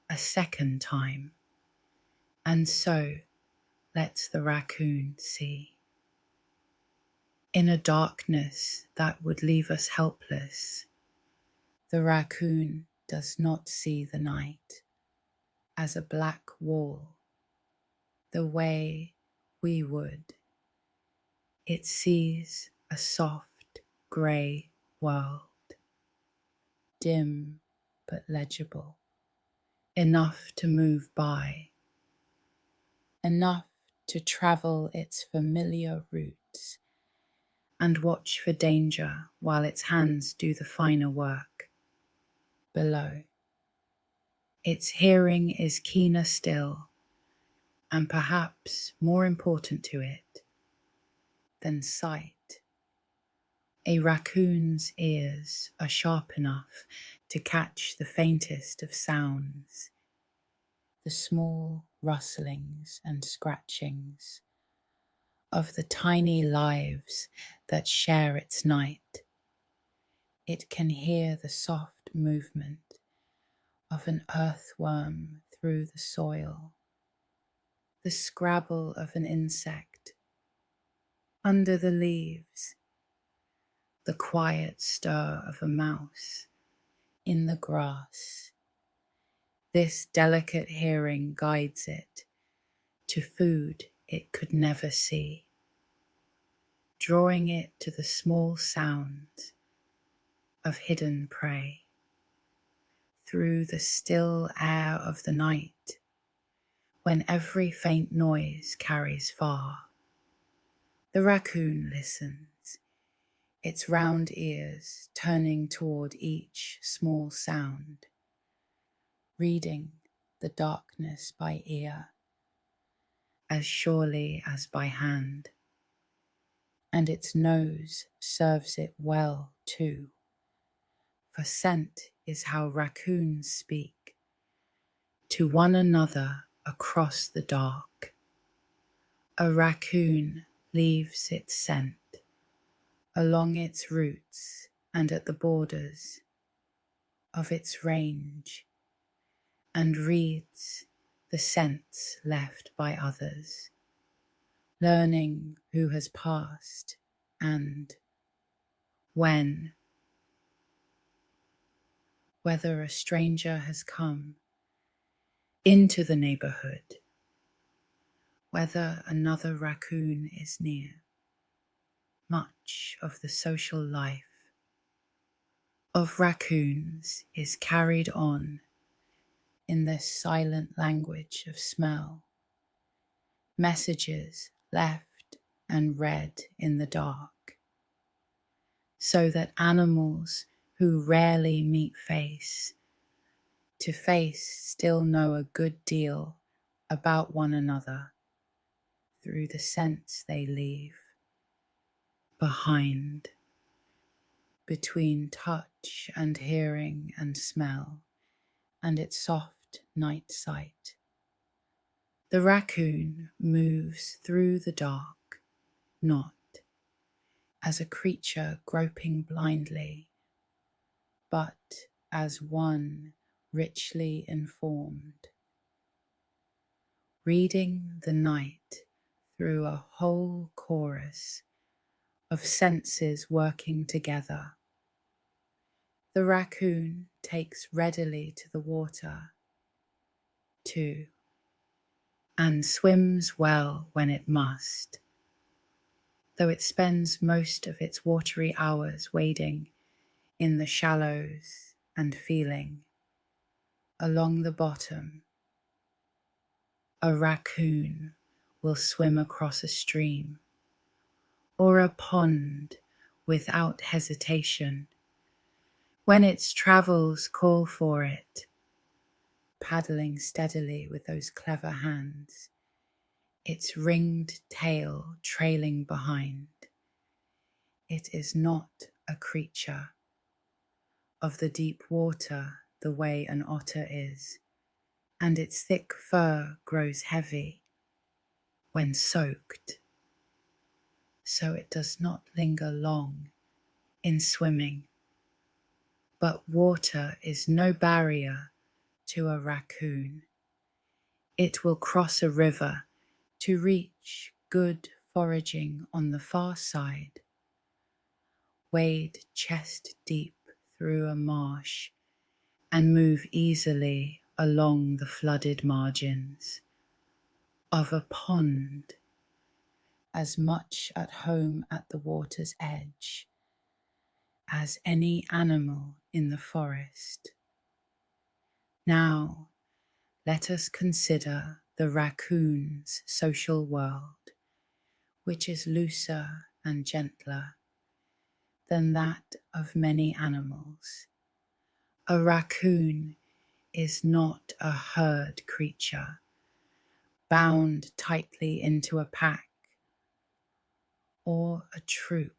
a second time, and so lets the raccoon see. In a darkness that would leave us helpless, the raccoon does not see the night as a black wall the way we would. It sees a soft grey world, dim but legible, enough to move by, enough to travel its familiar routes and watch for danger while its hands do the finer work below. Its hearing is keener still, and perhaps more important to it than sight. A raccoon's ears are sharp enough to catch the faintest of sounds, the small rustlings and scratchings of the tiny lives that share its night. It can hear the soft movement of an earthworm through the soil, the scrabble of an insect under the leaves, the quiet stir of a mouse in the grass. This delicate hearing guides it to food it could never see, drawing it to the small sounds of hidden prey. Through the still air of the night, when every faint noise carries far, the raccoon listens, its round ears turning toward each small sound, reading the darkness by ear as surely as by hand. And its nose serves it well too, for scent is how raccoons speak to one another across the dark. A raccoon leaves its scent along its roots and at the borders of its range, and reads the scents left by others, learning who has passed and when, whether a stranger has come into the neighborhood, whether another raccoon is near. Much of the social life of raccoons is carried on in this silent language of smell, messages left and read in the dark. so that animals who rarely meet face to face still know a good deal about one another through the scents they leave behind, between touch and hearing and smell and its soft night sight. The raccoon moves through the dark, not as a creature groping blindly, but as one richly informed, reading the night through a whole chorus of senses working together. The raccoon takes readily to the water, too, and swims well when it must, though it spends most of its watery hours wading in the shallows and feeling along the bottom. A raccoon will swim across a stream or a pond without hesitation when its travels call for it, paddling steadily with those clever hands, its ringed tail trailing behind. It is not a creature of the deep water the way an otter is, and its thick fur grows heavy when soaked, so it does not linger long in swimming. But water is no barrier to a raccoon. It will cross a river to reach good foraging on the far side, wade chest deep through a marsh, and move easily along the flooded margins of a pond, as much at home at the water's edge as any animal in the forest. Now, let us consider the raccoon's social world, which is looser and gentler than that of many animals. A raccoon is not a herd creature, bound tightly into a pack or a troop.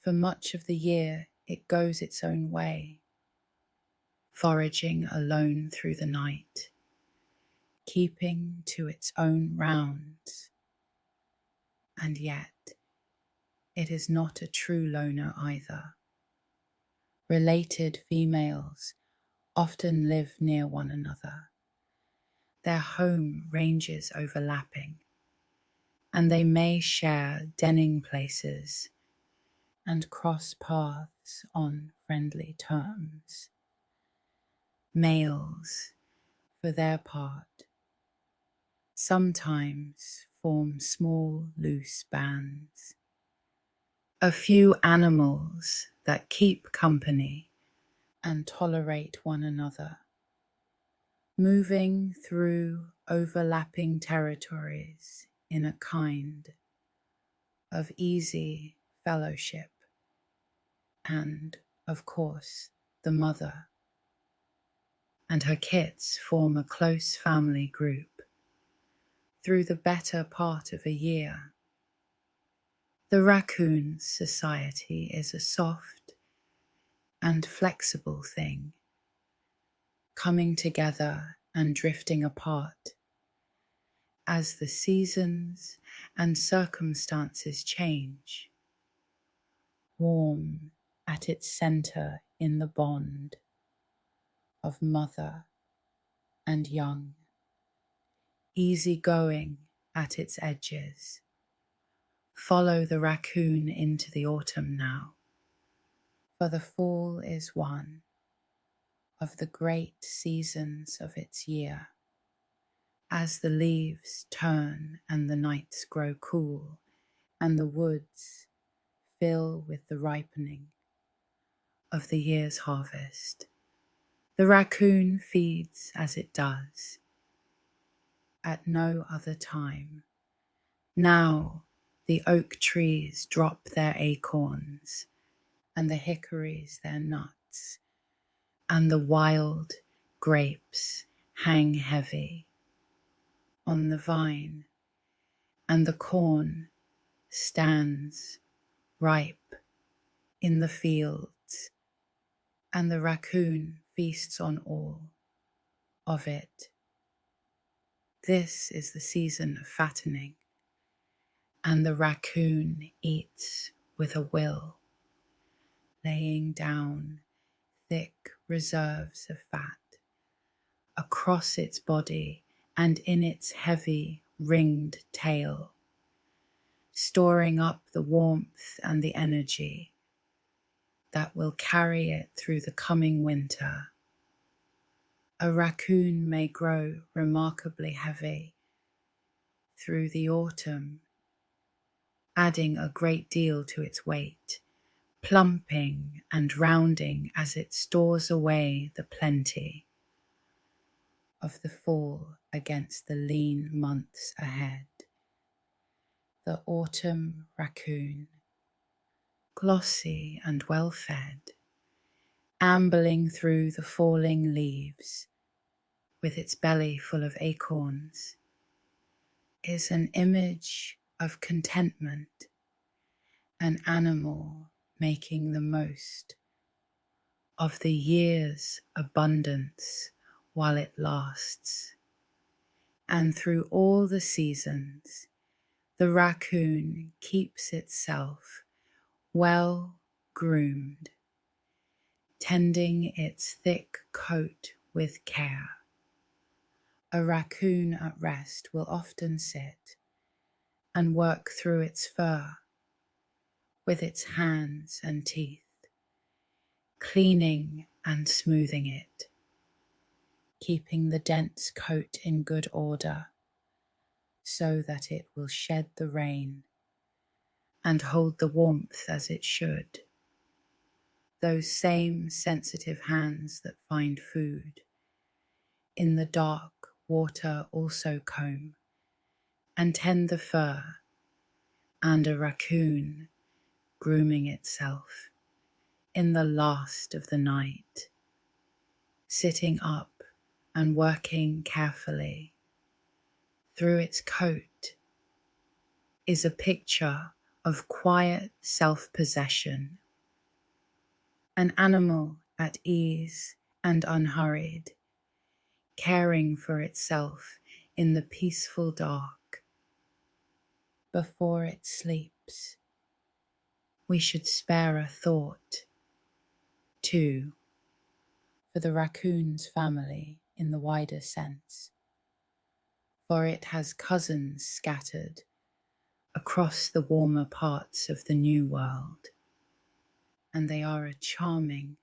For much of the year it goes its own way, foraging alone through the night, keeping to its own rounds. And yet, it is not a true loner either. Related females often live near one another, their home ranges overlapping, and they may share denning places and cross paths on friendly terms. Males, for their part, sometimes form small, loose bands. A few animals that keep company and tolerate one another, moving through overlapping territories in a kind of easy fellowship. And, of course, the mother and her kits form a close family group through the better part of a year. The raccoon's society is a soft and flexible thing, coming together and drifting apart as the seasons and circumstances change, warm at its center in the bond of mother and young, easy-going at its edges. Follow the raccoon into the autumn now, for the fall is one of the great seasons of its year. As the leaves turn and the nights grow cool and the woods fill with the ripening of the year's harvest, the raccoon feeds as it does at no other time. Now The oak trees drop their acorns, and the hickories their nuts, and the wild grapes hang heavy on the vine, and the corn stands ripe in the fields, and the raccoon feasts on all of it. This is the season of fattening, and the raccoon eats with a will, laying down thick reserves of fat across its body and in its heavy ringed tail, storing up the warmth and the energy that will carry it through the coming winter. A raccoon may grow remarkably heavy through the autumn, adding a great deal to its weight, plumping and rounding as it stores away the plenty of the fall against the lean months ahead. The autumn raccoon, glossy and well-fed, ambling through the falling leaves with its belly full of acorns, is an image of contentment, an animal making the most of the year's abundance while it lasts. And through all the seasons, the raccoon keeps itself well groomed, tending its thick coat with care. A raccoon at rest will often sit and work through its fur with its hands and teeth, cleaning and smoothing it, keeping the dense coat in good order so that it will shed the rain and hold the warmth as it should. Those same sensitive hands that find food in the dark water also comb and tend the fur, and a raccoon grooming itself in the last of the night, sitting up and working carefully through its coat, is a picture of quiet self-possession, an animal at ease and unhurried, caring for itself in the peaceful dark. Before it sleeps, we should spare a thought, too, for the raccoon's family in the wider sense, for it has cousins scattered across the warmer parts of the New World, and they are a charming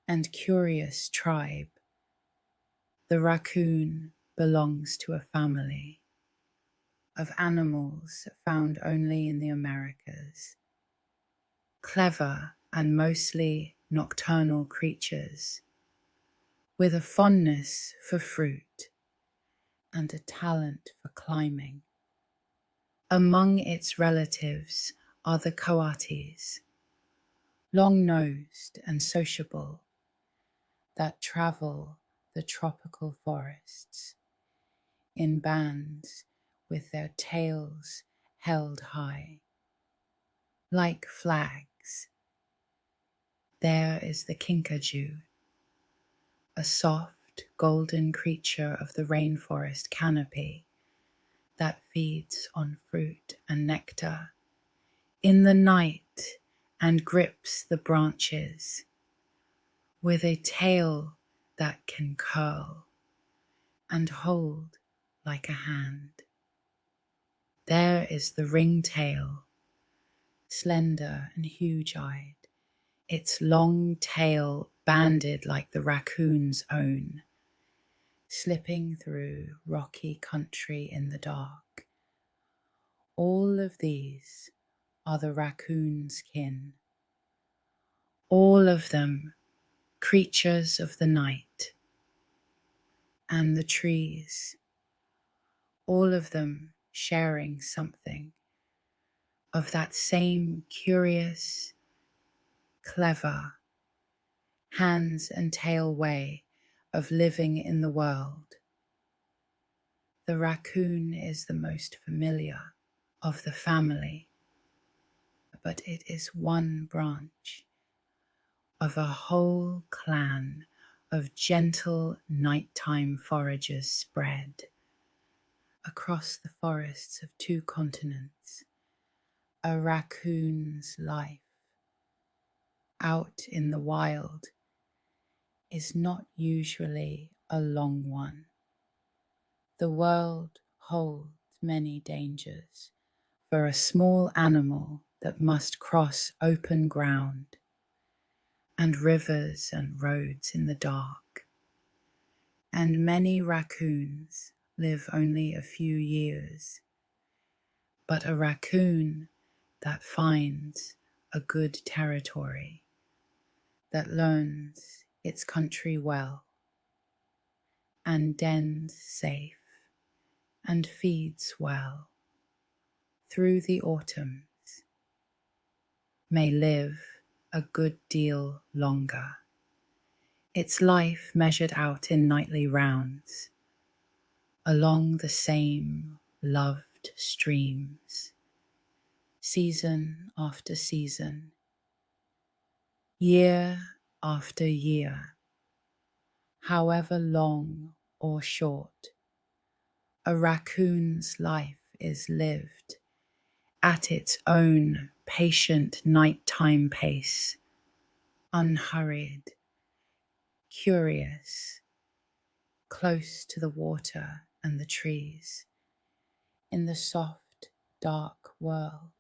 and curious tribe. The raccoon belongs to a family of animals found only in the Americas, clever and mostly nocturnal creatures with a fondness for fruit and a talent for climbing. Among its relatives are the coatis, long-nosed and sociable, that travel the tropical forests in bands with their tails held high, like flags. There is the kinkajou, a soft golden creature of the rainforest canopy that feeds on fruit and nectar in the night and grips the branches with a tail that can curl and hold like a hand. There is the ringtail, slender and huge-eyed, its long tail banded like the raccoon's own, slipping through rocky country in the dark. All of these are the raccoon's kin, all of them creatures of the night and the trees, all of them sharing something of that same curious, clever, hands and tail way of living in the world. The raccoon is the most familiar of the family, but it is one branch of a whole clan of gentle nighttime foragers spread across the forests of 2 continents. A raccoon's life out in the wild is not usually a long one. The world holds many dangers for a small animal that must cross open ground and rivers and roads in the dark. And many raccoons live only a few years. But a raccoon that finds a good territory, that learns its country well, and dens safe, and feeds well through the autumns, may live a good deal longer, its life measured out in nightly rounds along the same loved streams, season after season, year after year. However long or short, a raccoon's life is lived at its own patient nighttime pace, unhurried, curious, close to the water and the trees, in the soft, dark world.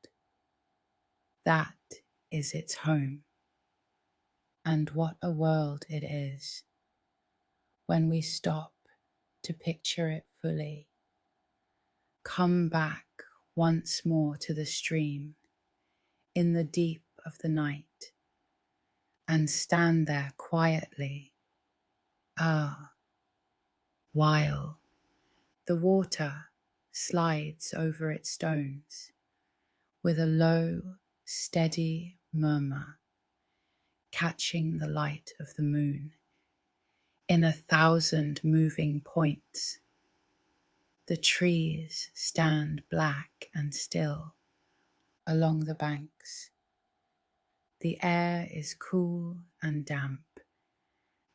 That is its home. And what a world it is when we stop to picture it fully. Come back once more to the stream in the deep of the night and stand there quietly, while the water slides over its stones with a low, steady murmur, catching the light of the moon in 1,000 moving points. The trees stand black and still along the banks. The air is cool and damp,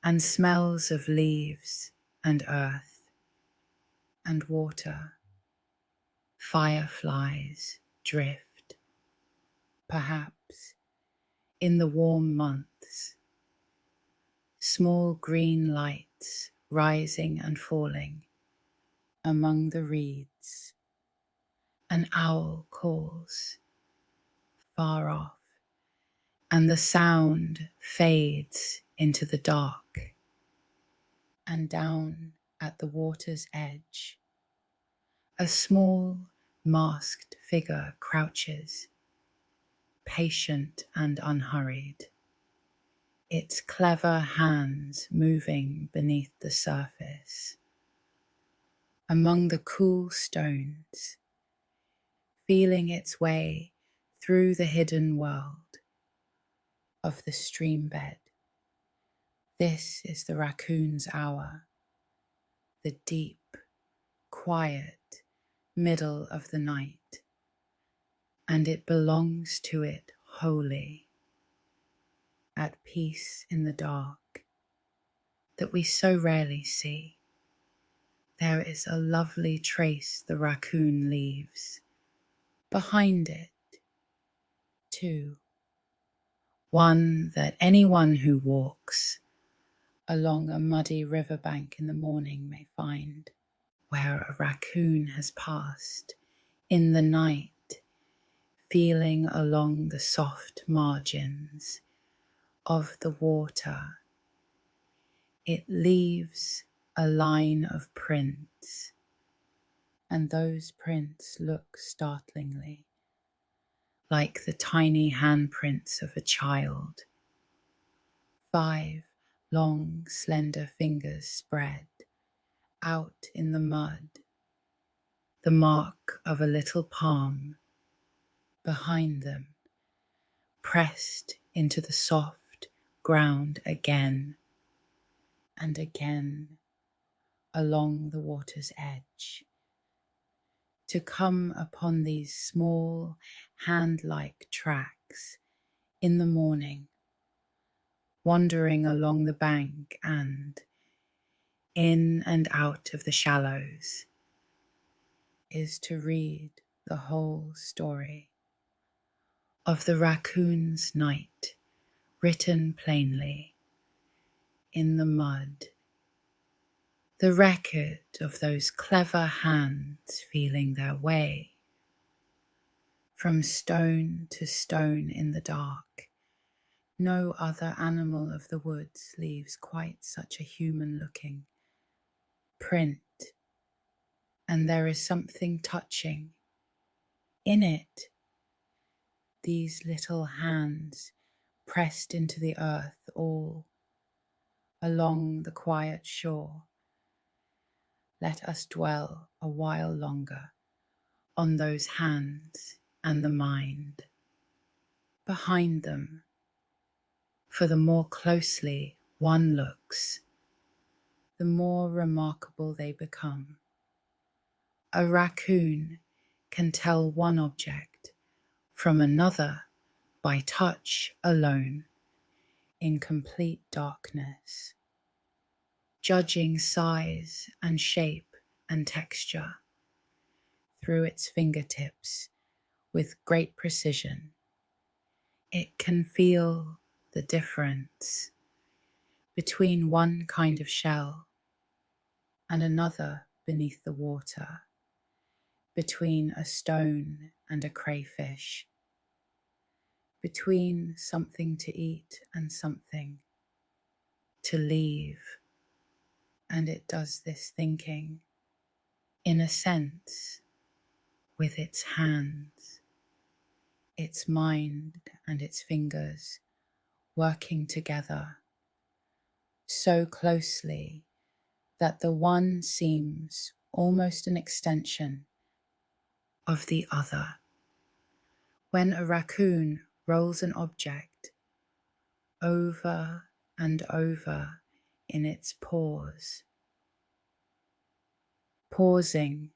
and smells of leaves and earth and water. Fireflies drift, perhaps, in the warm months. Small green lights rising and falling among the reeds. An owl calls far off, and the sound fades into the dark. And down at the water's edge, a small masked figure crouches, patient and unhurried, its clever hands moving beneath the surface, among the cool stones, feeling its way through the hidden world of the stream bed. This is the raccoon's hour, the deep, quiet middle of the night, and it belongs to it wholly, at peace in the dark that we so rarely see. There is a lovely trace the raccoon leaves behind it, too, one that anyone who walks along a muddy riverbank in the morning may find, where a raccoon has passed in the night, feeling along the soft margins of the water. It leaves a line of prints, and those prints look startlingly like the tiny handprints of a child. 5 long, slender fingers spread out in the mud, the mark of a little palm, behind them, pressed into the soft ground again and again along the water's edge, to come upon these small hand-like tracks in the morning, wandering along the bank and in and out of the shallows, is to read the whole story of the raccoon's night, written plainly in the mud, the record of those clever hands feeling their way from stone to stone in the dark. No other animal of the woods leaves quite such a human-looking print, and there is something touching in it. These little hands pressed into the earth all along the quiet shore. Let us dwell a while longer on those hands and the mind behind them, for the more closely one looks, the more remarkable they become. A raccoon can tell one object from another by touch alone in complete darkness, judging size and shape and texture through its fingertips with great precision. It can feel the difference between one kind of shell and another beneath the water, between a stone and a crayfish, between something to eat and something to leave. And it does this thinking, in a sense, with its hands, its mind and its fingers working together so closely that the one seems almost an extension of the other. When a raccoon rolls an object over and over in its paws, pausing,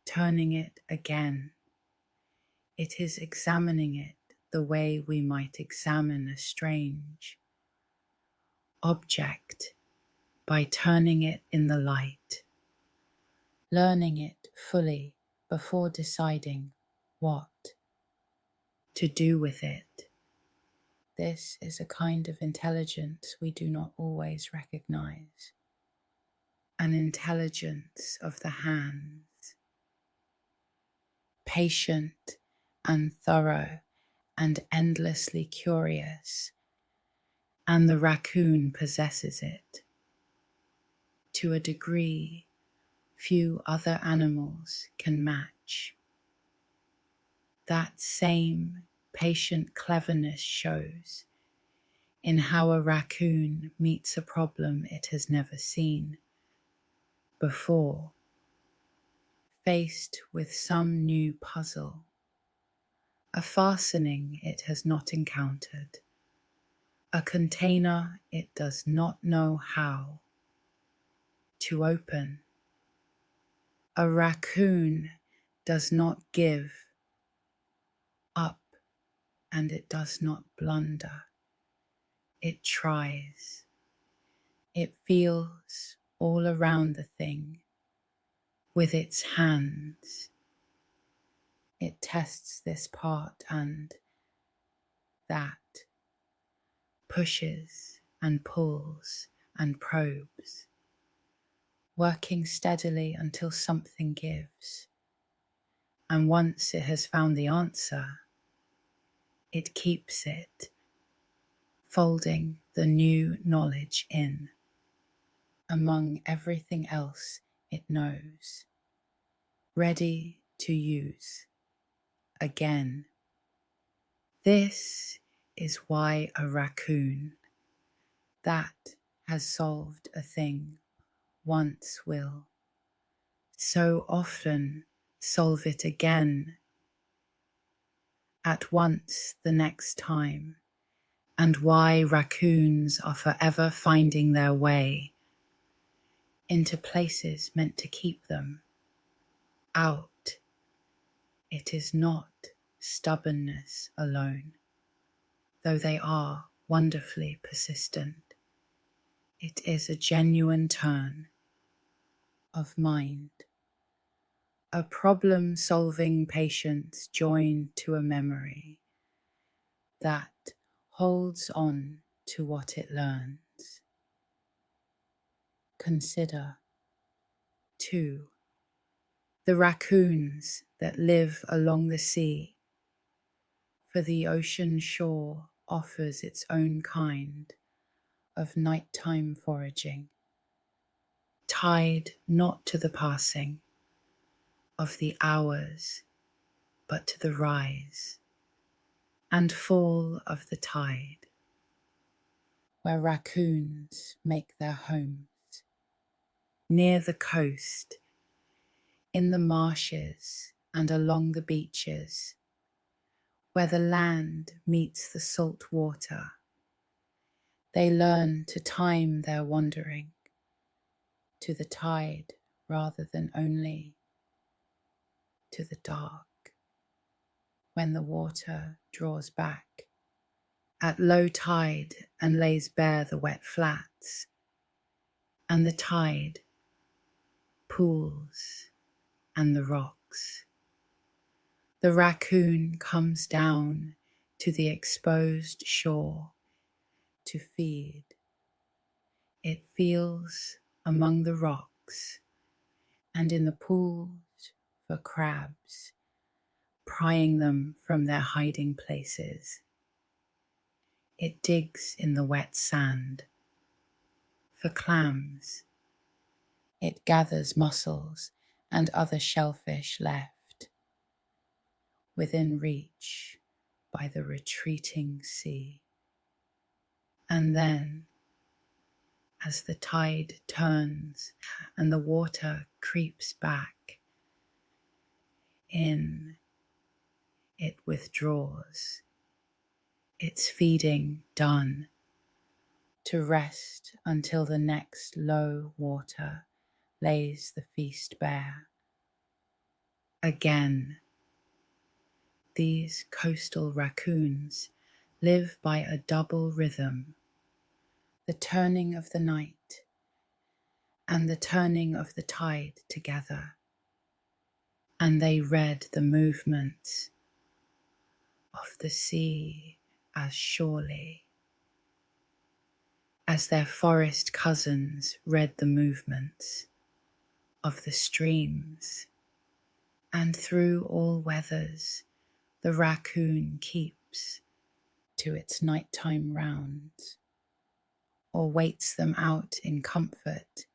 turning it again, it is examining it the way we might examine a strange object, by turning it in the light, learning it fully before deciding what to do with it. This is a kind of intelligence we do not always recognize, an intelligence of the hands, patient and thorough and endlessly curious, and the raccoon possesses it to a degree few other animals can match. That same patient cleverness shows in how a raccoon meets a problem it has never seen before, faced with some new puzzle, a fastening it has not encountered, a container it does not know how to open. A raccoon does not give up, and it does not blunder. It tries. It feels all around the thing with its hands. It tests this part and that, pushes and pulls and probes, working steadily until something gives. And once it has found the answer, it keeps it, folding the new knowledge in among everything else it knows, ready to use again. This is why a raccoon that has solved a thing once will so often solve it again at once the next time, and why raccoons are forever finding their way into places meant to keep them out. It is not stubbornness alone, though they are wonderfully persistent. It is a genuine turn of mind, a problem-solving patience joined to a memory that holds on to what it learns. Consider, too, the raccoons that live along the sea, for the ocean shore offers its own kind of nighttime foraging, tied not to the passing of the hours, but to the rise and fall of the tide, where raccoons make their homes, near the coast, in the marshes and along the beaches, where the land meets the salt water. They learn to time their wandering to the tide rather than only to the dark, when the water draws back at low tide and lays bare the wet flats, and the tide pools and the rocks. The raccoon comes down to the exposed shore to feed. It feels among the rocks and in the pools for crabs, prying them from their hiding places. It digs in the wet sand for clams. It gathers mussels and other shellfish left within reach by the retreating sea. And then, as the tide turns and the water creeps back in, it withdraws, its feeding done, to rest until the next low water lays the feast bare. Again, these coastal raccoons live by a double rhythm, the turning of the night and the turning of the tide together, and they read the movements of the sea as surely as their forest cousins read the movements of the streams. And through all weathers, the raccoon keeps to its nighttime rounds, or waits them out in comfort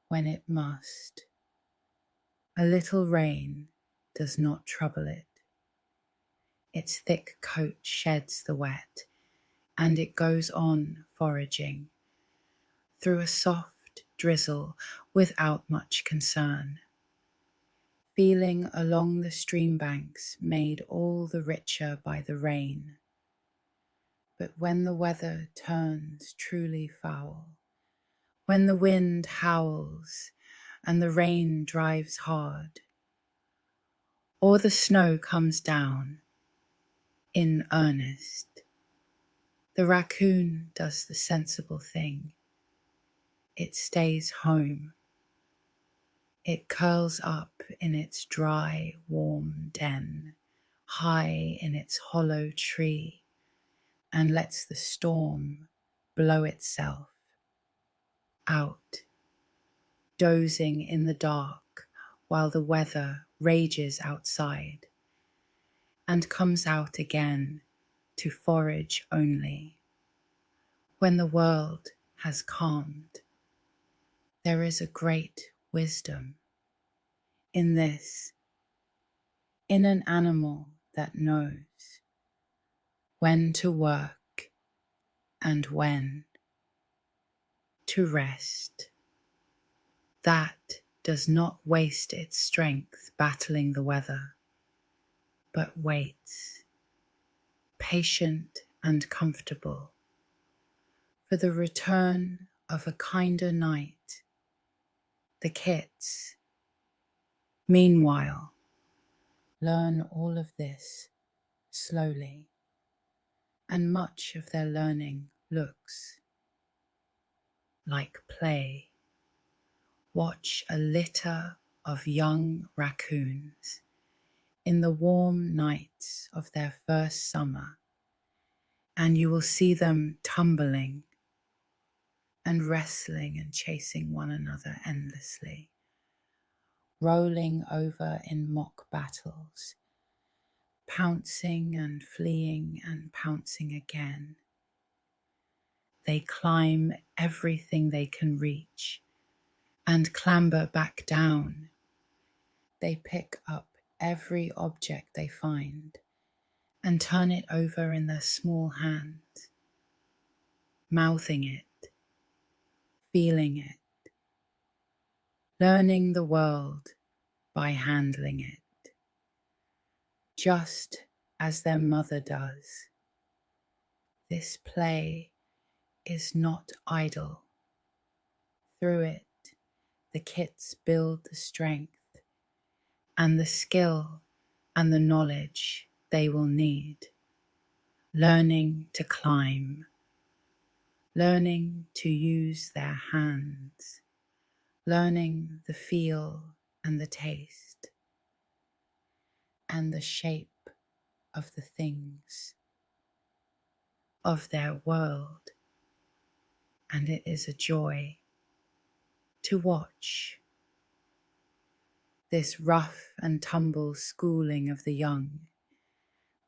when it must. A little rain does not trouble it. Its thick coat sheds the wet, and it goes on foraging through a soft drizzle without much concern, feeling along the streambanks made all the richer by the rain. But when the weather turns truly foul, when the wind howls and the rain drives hard, or the snow comes down in earnest, the raccoon does the sensible thing. It stays home. It curls up in its dry, warm den, high in its hollow tree, and lets the storm blow itself out, dozing in the dark while the weather rages outside, and comes out again to forage only when the world has calmed. There is a great wisdom in this, in an animal that knows when to work and when to rest, that does not waste its strength battling the weather, but waits, patient and comfortable, for the return of a kinder night. The kits, meanwhile, learn all of this slowly, and much of their learning looks like play. Watch a litter of young raccoons in the warm nights of their first summer, and you will see them tumbling and wrestling and chasing one another endlessly, rolling over in mock battles, pouncing and fleeing and pouncing again. They climb everything they can reach and clamber back down. They pick up every object they find and turn it over in their small hands, mouthing it, feeling it, learning the world by handling it, just as their mother does. This play is not idle. Through it, the kits build the strength and the skill and the knowledge they will need, learning to climb, learning to use their hands, learning the feel and the taste and the shape of the things of their world. And it is a joy to watch this rough and tumble schooling of the young,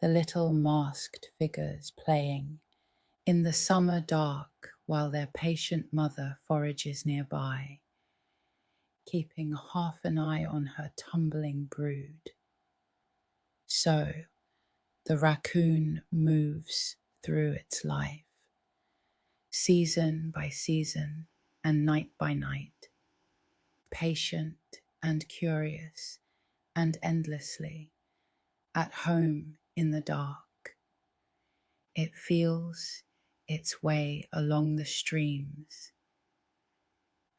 the little masked figures playing in the summer dark while their patient mother forages nearby, keeping half an eye on her tumbling brood. So the raccoon moves through its life, season by season and night by night, patient and curious and endlessly at home in the dark. It feels its way along the streams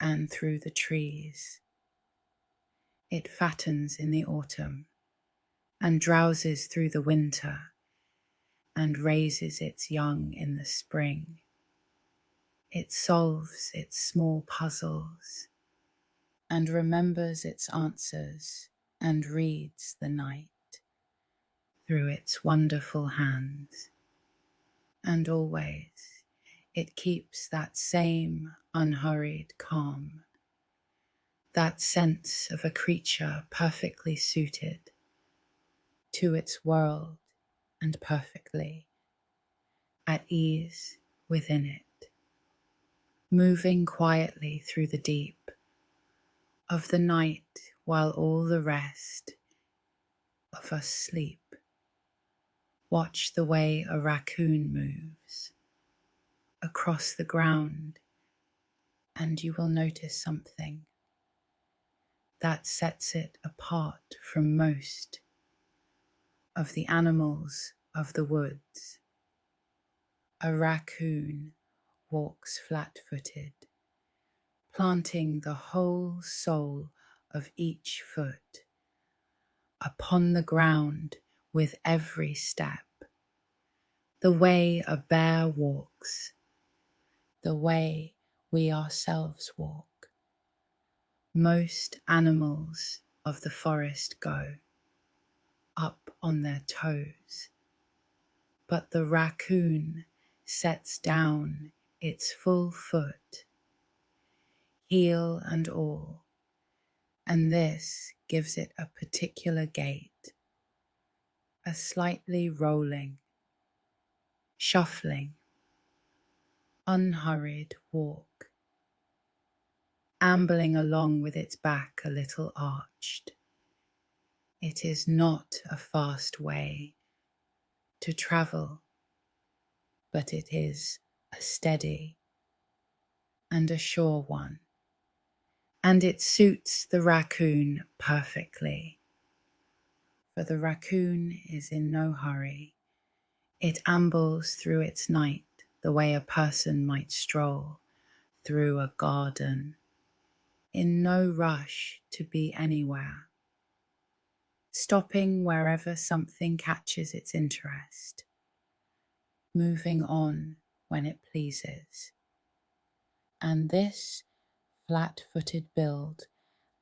and through the trees. It fattens in the autumn and drowses through the winter and raises its young in the spring. It solves its small puzzles and remembers its answers and reads the night through its wonderful hands. And always it keeps that same unhurried calm, that sense of a creature perfectly suited to its world and perfectly at ease within it, moving quietly through the deep of the night while all the rest of us sleep. Watch the way a raccoon moves across the ground, and you will notice something that sets it apart from most of the animals of the woods. A raccoon walks flat-footed, planting the whole sole of each foot upon the ground with every step, the way a bear walks, the way we ourselves walk. Most animals of the forest go up on their toes, but the raccoon sets down its full foot, heel and all, and this gives it a particular gait, a slightly rolling, shuffling, unhurried walk, ambling along with its back a little arched. It is not a fast way to travel, but it is a steady and a sure one, and it suits the raccoon perfectly, For the raccoon is in no hurry. It ambles through its night the way a person might stroll through a garden, in no rush to be anywhere, stopping wherever something catches its interest, moving on when it pleases. And this flat-footed build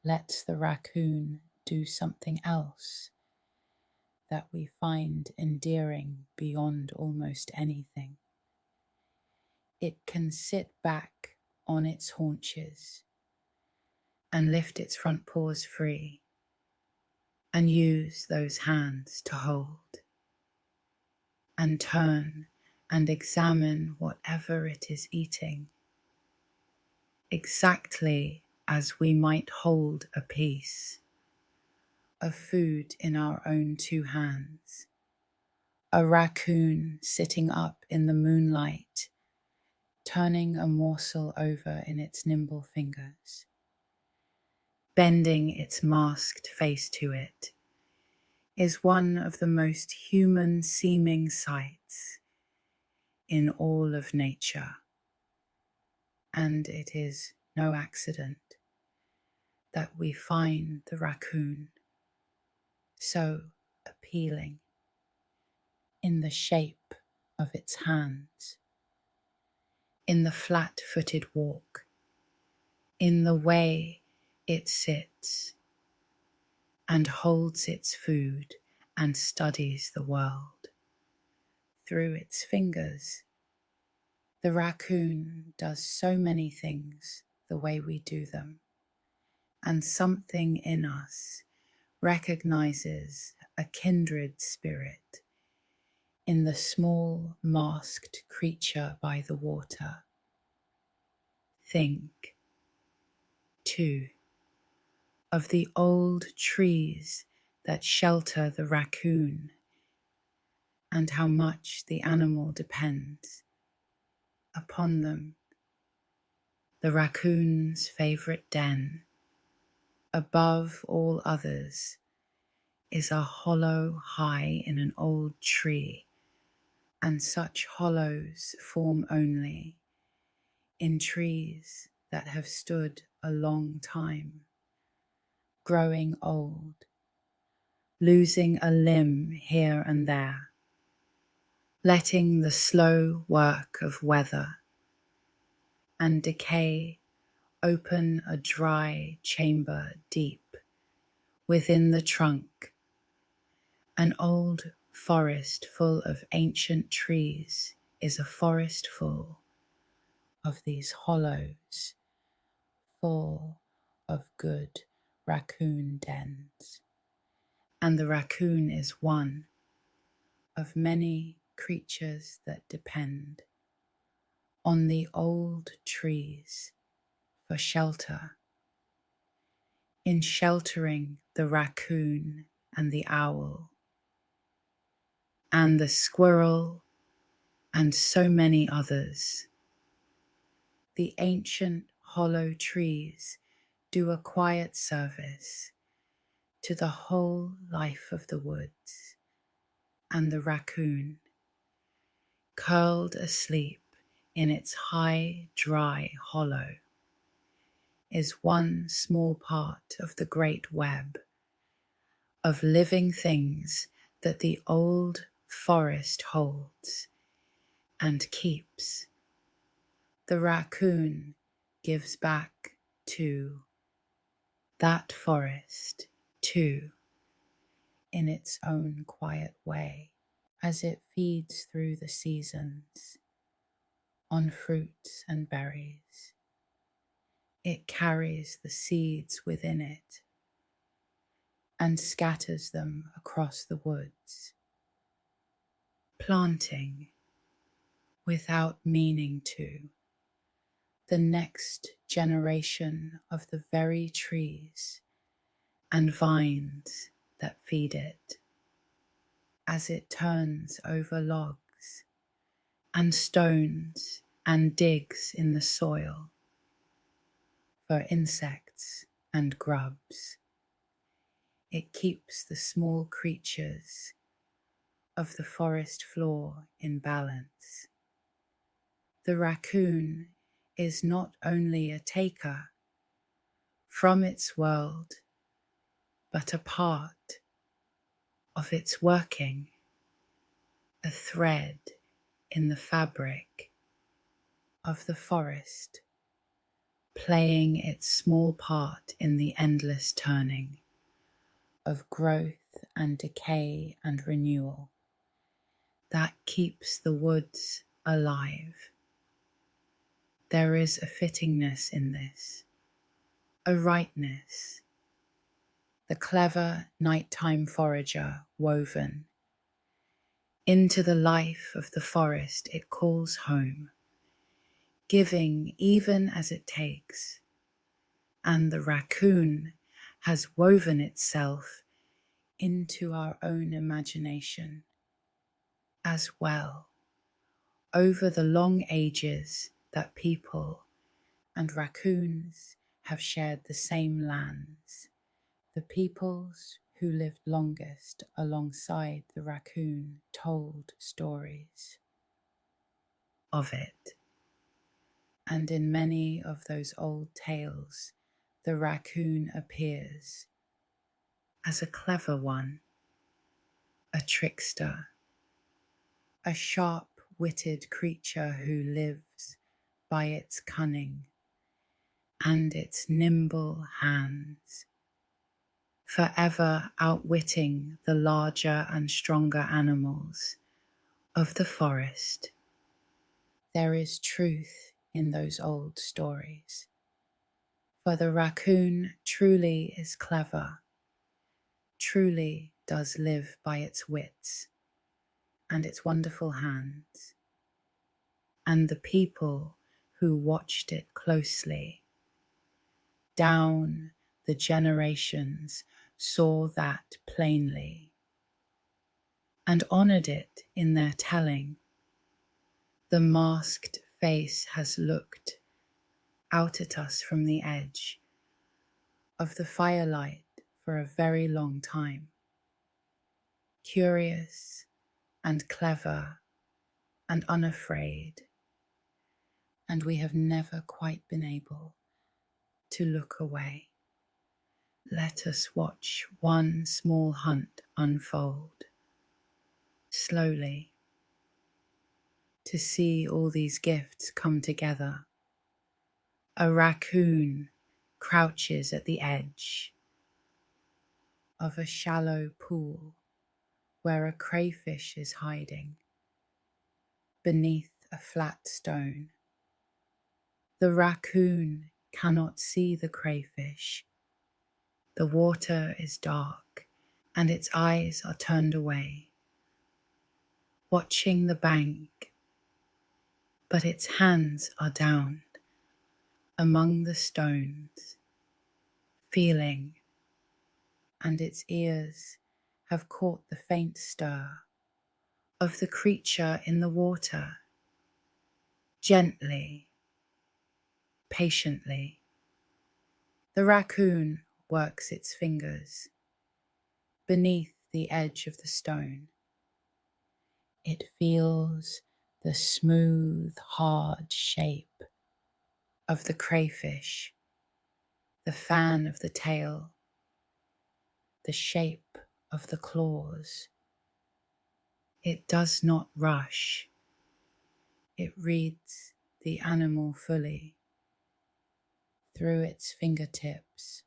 lets the raccoon do something else that we find endearing beyond almost anything. It can sit back on its haunches and lift its front paws free and use those hands to hold and turn and examine whatever it is eating, exactly as we might hold a piece of food in our own two hands. A raccoon sitting up in the moonlight, turning a morsel over in its nimble fingers, bending its masked face to it, is one of the most human-seeming sights in all of nature, and it is no accident that we find the raccoon so appealing in the shape of its hands, in the flat-footed walk, in the way it sits and holds its food and studies the world through its fingers. The raccoon does so many things the way we do them, and something in us recognizes a kindred spirit in the small masked creature by the water. Think, too, of the old trees that shelter the raccoon and how much the animal depends upon them. The raccoon's favourite den, above all others, is a hollow high in an old tree, and such hollows form only in trees that have stood a long time, growing old, losing a limb here and there, letting the slow work of weather and decay open a dry chamber deep within the trunk. An old forest full of ancient trees is a forest full of these hollows, full of good raccoon dens. And the raccoon is one of many creatures that depend on the old trees for shelter. In sheltering the raccoon and the owl and the squirrel and so many others, the ancient hollow trees do a quiet service to the whole life of the woods, and the raccoon, curled asleep in its high, dry hollow, is one small part of the great web of living things that the old forest holds and keeps. The raccoon gives back to that forest too, in its own quiet way, as it feeds through the seasons on fruits and berries. It carries the seeds within it and scatters them across the woods, planting, without meaning to, the next generation of the very trees and vines that feed it, as it turns over logs and stones and digs in the soil for insects and grubs. it keeps the small creatures of the forest floor in balance. The raccoon is not only a taker from its world, but a part of its working, a thread in the fabric of the forest, playing its small part in the endless turning of growth and decay and renewal that keeps the woods alive. There is a fittingness in this, a rightness, the clever nighttime forager woven into the life of the forest it calls home, giving even as it takes, and the raccoon has woven itself into our own imagination as well, over the long ages that people and raccoons have shared the same lands. The peoples who lived longest alongside the raccoon told stories of it. And in many of those old tales, the raccoon appears as a clever one, a trickster, a sharp-witted creature who lives by its cunning and its nimble hands, forever outwitting the larger and stronger animals of the forest. There is truth in those old stories, for the raccoon truly is clever, truly does live by its wits and its wonderful hands, and the people who watched it closely down the generations saw that plainly and honored it in their telling. The masked face has looked out at us from the edge of the firelight for a very long time, curious and clever and unafraid, and we have never quite been able to look away. Let us watch one small hunt unfold slowly, to see all these gifts come together. A raccoon crouches at the edge of a shallow pool where a crayfish is hiding beneath a flat stone. The raccoon cannot see the crayfish. The water is dark and its eyes are turned away, watching the bank, but its hands are down among the stones, feeling, and its ears have caught the faint stir of the creature in the water. Gently, patiently, the raccoon works its fingers beneath the edge of the stone. It feels the smooth, hard shape of the crayfish, the fan of the tail, the shape of the claws. It does not rush. It reads the animal fully through its fingertips,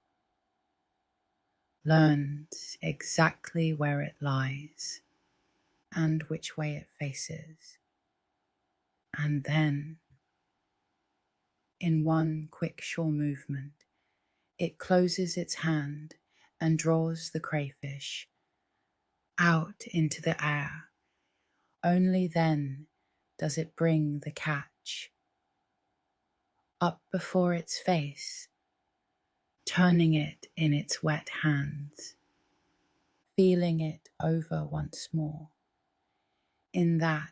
learns exactly where it lies and which way it faces, and then, in one quick sure movement, it closes its hand and draws the crayfish out into the air. Only then does it bring the catch up before its face, turning it in its wet hands, feeling it over once more in that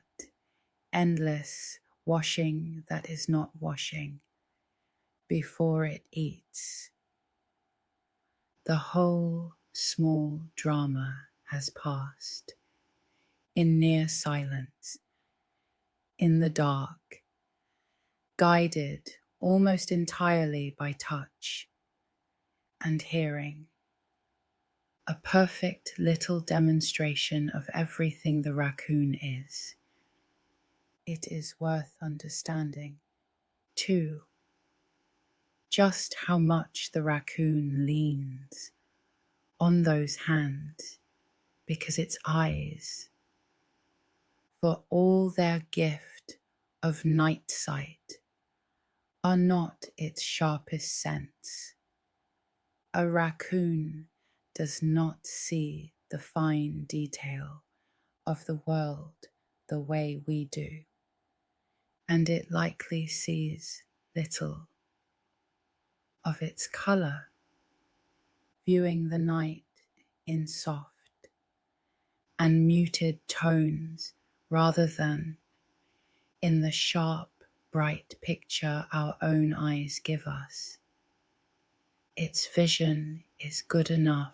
endless washing that is not washing before it eats. The whole small drama has passed, in near silence, in the dark, guided almost entirely by touch and hearing, a perfect little demonstration of everything the raccoon is. It is worth understanding, too, just how much the raccoon leans on those hands, because its eyes, for all their gift of night sight, are not its sharpest sense. A raccoon does not see the fine detail of the world the way we do, and it likely sees little of its colour, viewing the night in soft and muted tones rather than in the sharp, bright picture our own eyes give us. Its vision is good enough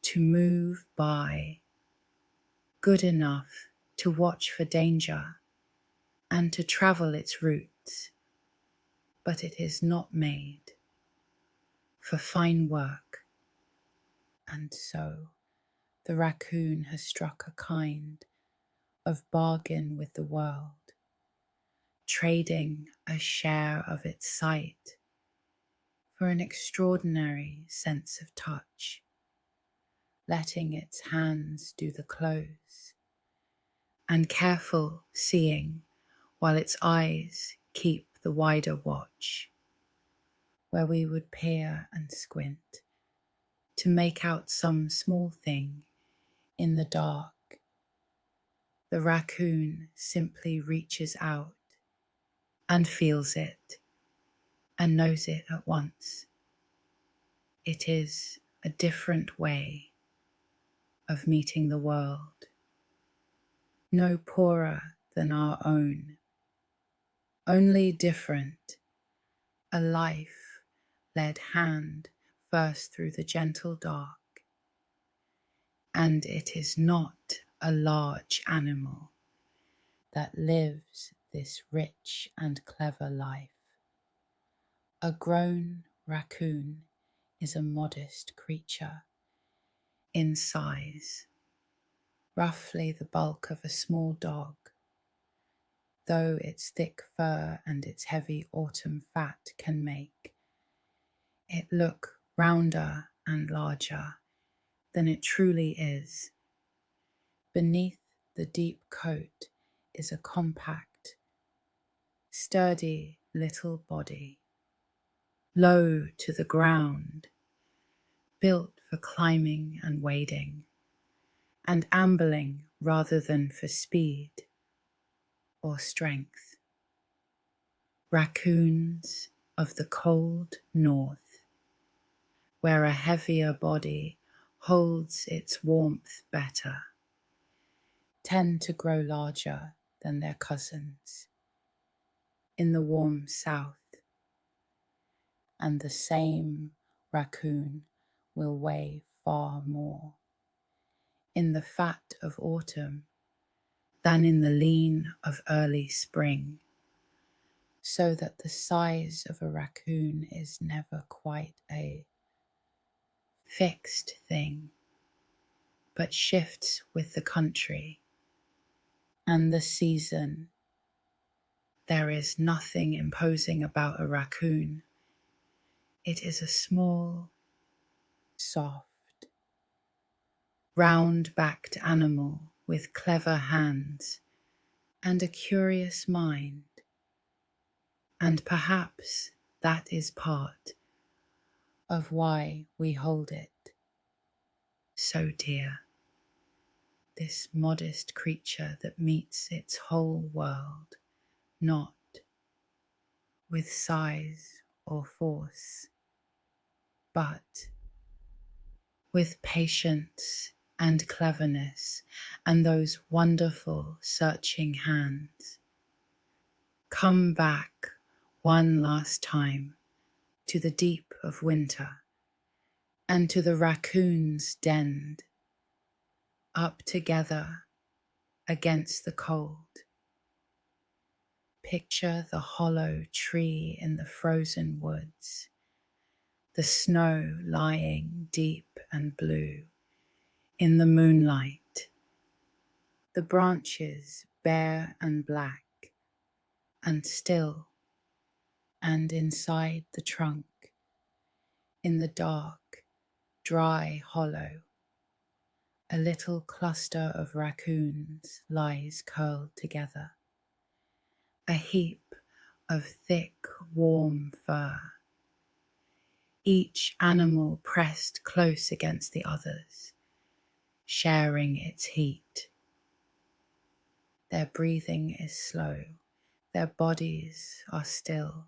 to move by, good enough to watch for danger and to travel its routes, but it is not made for fine work, and so the raccoon has struck a kind of bargain with the world, trading a share of its sight for an extraordinary sense of touch, letting its hands do the close, and careful seeing while its eyes keep the wider watch, where we would peer and squint to make out some small thing in the dark. The raccoon simply reaches out and feels it and knows it at once. It is a different way of meeting the world, no poorer than our own, only different, a life led hand first through the gentle dark, and it is not a large animal that lives this rich and clever life. A grown raccoon is a modest creature in size, roughly the bulk of a small dog, though its thick fur and its heavy autumn fat can make it look rounder and larger than it truly is. Beneath the deep coat is a compact, sturdy little body, low to the ground, built for climbing and wading, and ambling rather than for speed or strength. Raccoons of the cold north, where a heavier body holds its warmth better, tend to grow larger than their cousins in the warm south, and the same raccoon will weigh far more in the fat of autumn than in the lean of early spring, so that the size of a raccoon is never quite a fixed thing, but shifts with the country and the season. There is nothing imposing about a raccoon. It is a small, soft, round-backed animal with clever hands and a curious mind, and perhaps that is part of why we hold it so dear, this modest creature that meets its whole world, not with size or force, but with patience and cleverness and those wonderful searching hands. Come back one last time to the deep of winter and to the raccoons denned up together against the cold. Picture the hollow tree in the frozen woods, the snow lying deep and blue in the moonlight, the branches bare and black and still, and inside the trunk, in the dark, dry hollow, a little cluster of raccoons lies curled together, a heap of thick, warm fur, each animal pressed close against the others, sharing its heat. Their breathing is slow, their bodies are still.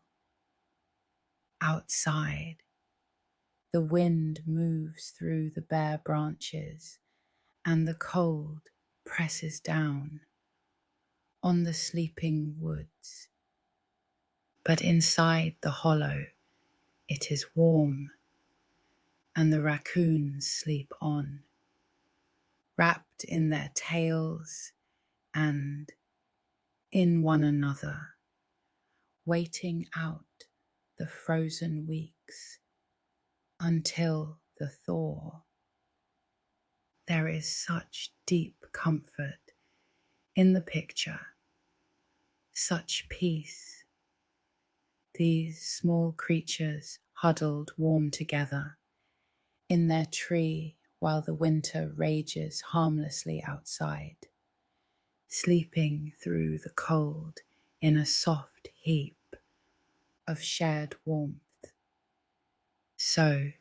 Outside, the wind moves through the bare branches, and the cold presses down on the sleeping woods. But inside the hollow, it is warm, and the raccoons sleep on, wrapped in their tails and in one another, waiting out the frozen weeks until the thaw. There is such deep comfort in the picture, such peace. These small creatures huddled warm together in their tree while the winter rages harmlessly outside, sleeping through the cold in a soft heap of shared warmth. So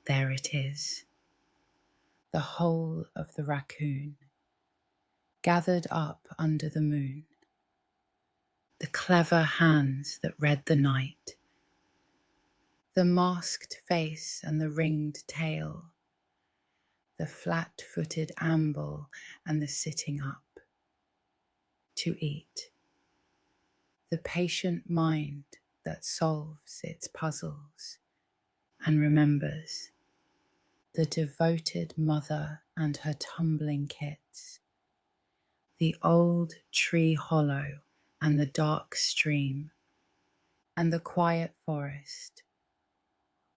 there it is, the whole of the raccoon, gathered up under the moon, the clever hands that read the night, the masked face and the ringed tail, the flat-footed amble and the sitting up to eat, the patient mind that solves its puzzles and remembers, the devoted mother and her tumbling kits, the old tree hollow and the dark stream and the quiet forest,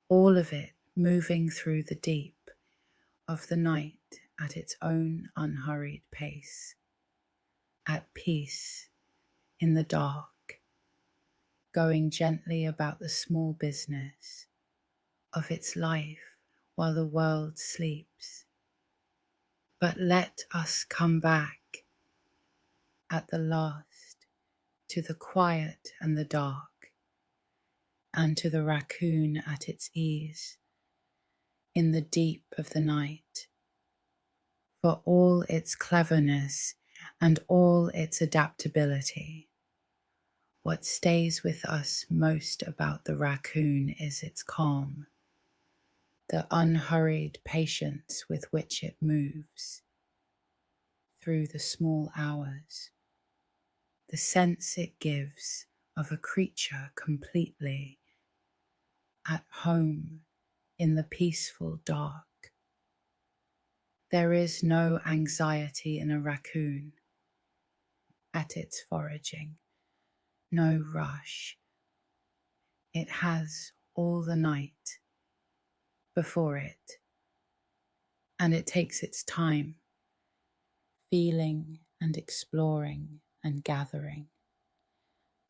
all of it moving through the deep of the night at its own unhurried pace, at peace in the dark, going gently about the small business of its life while the world sleeps. But let us come back at the last to the quiet and the dark, and to the raccoon at its ease in the deep of the night. For all its cleverness and all its adaptability, what stays with us most about the raccoon is its calm, the unhurried patience with which it moves through the small hours, the sense it gives of a creature completely at home in the peaceful dark. There is no anxiety in a raccoon at its foraging, no rush. It has all the night before it, and it takes its time, feeling and exploring and gathering,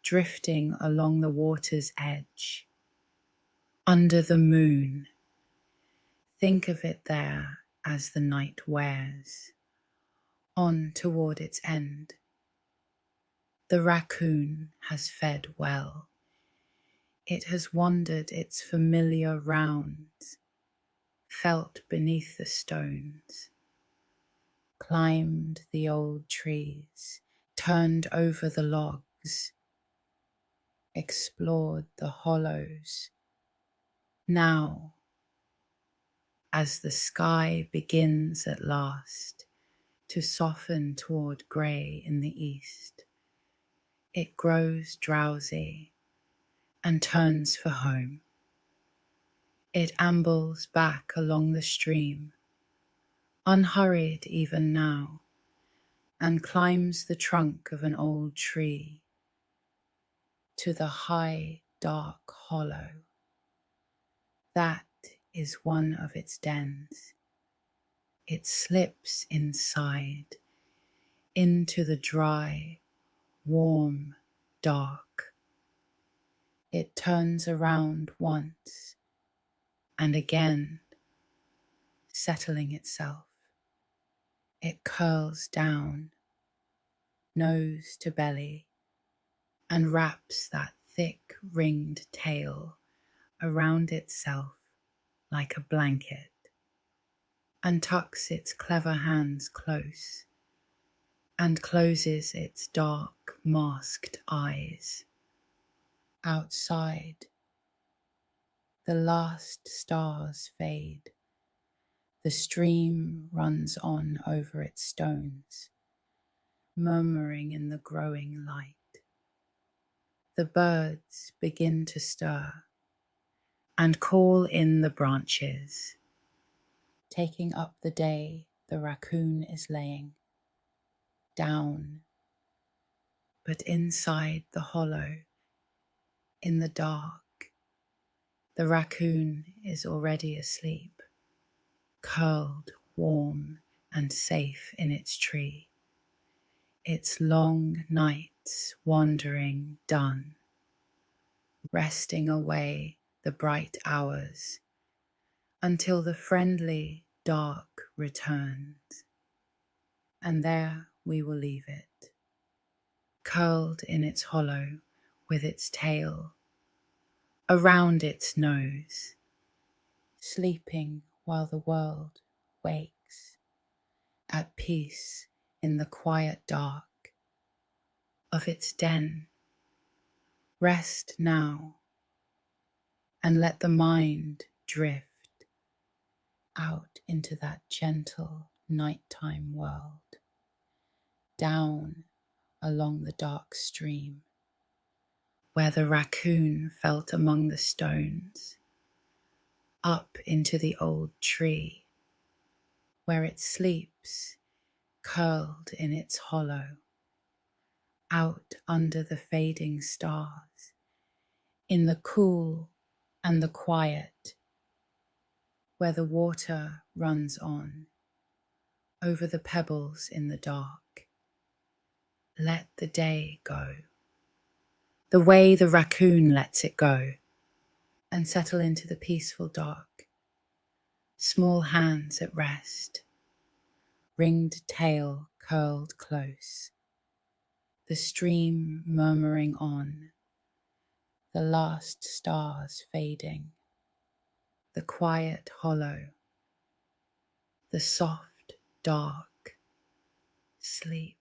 drifting along the water's edge, under the moon. Think of it there as the night wears on toward its end. The raccoon has fed well. It has wandered its familiar rounds, felt beneath the stones, climbed the old trees, turned over the logs, explored the hollows. Now, as the sky begins at last to soften toward grey in the east, it grows drowsy and turns for home. It ambles back along the stream, unhurried even now, and climbs the trunk of an old tree to the high, dark hollow. That is one of its dens. It slips inside, into the dry, warm, dark. It turns around once, and again, settling itself. It curls down, nose to belly, and wraps that thick ringed tail around itself like a blanket, and tucks its clever hands close, and closes its dark, masked eyes. Outside, the last stars fade. The stream runs on over its stones, murmuring in the growing light. The birds begin to stir and call in the branches, taking up the day the raccoon is laying down. But inside the hollow, in the dark, the raccoon is already asleep, curled warm and safe in its tree, its long nights wandering done, resting away the bright hours until the friendly dark returns. And there we will leave it, curled in its hollow with its tail around its nose, sleeping while the world wakes, at peace in the quiet dark of its den. Rest now, and let the mind drift out into that gentle nighttime world, down along the dark stream, where the raccoon felt among the stones, up into the old tree, where it sleeps, curled in its hollow, out under the fading stars, in the cool and the quiet, where the water runs on, over the pebbles in the dark. Let the day go, the way the raccoon lets it go, and settle into the peaceful dark, small hands at rest, ringed tail curled close, the stream murmuring on, the last stars fading, the quiet hollow, the soft dark sleep.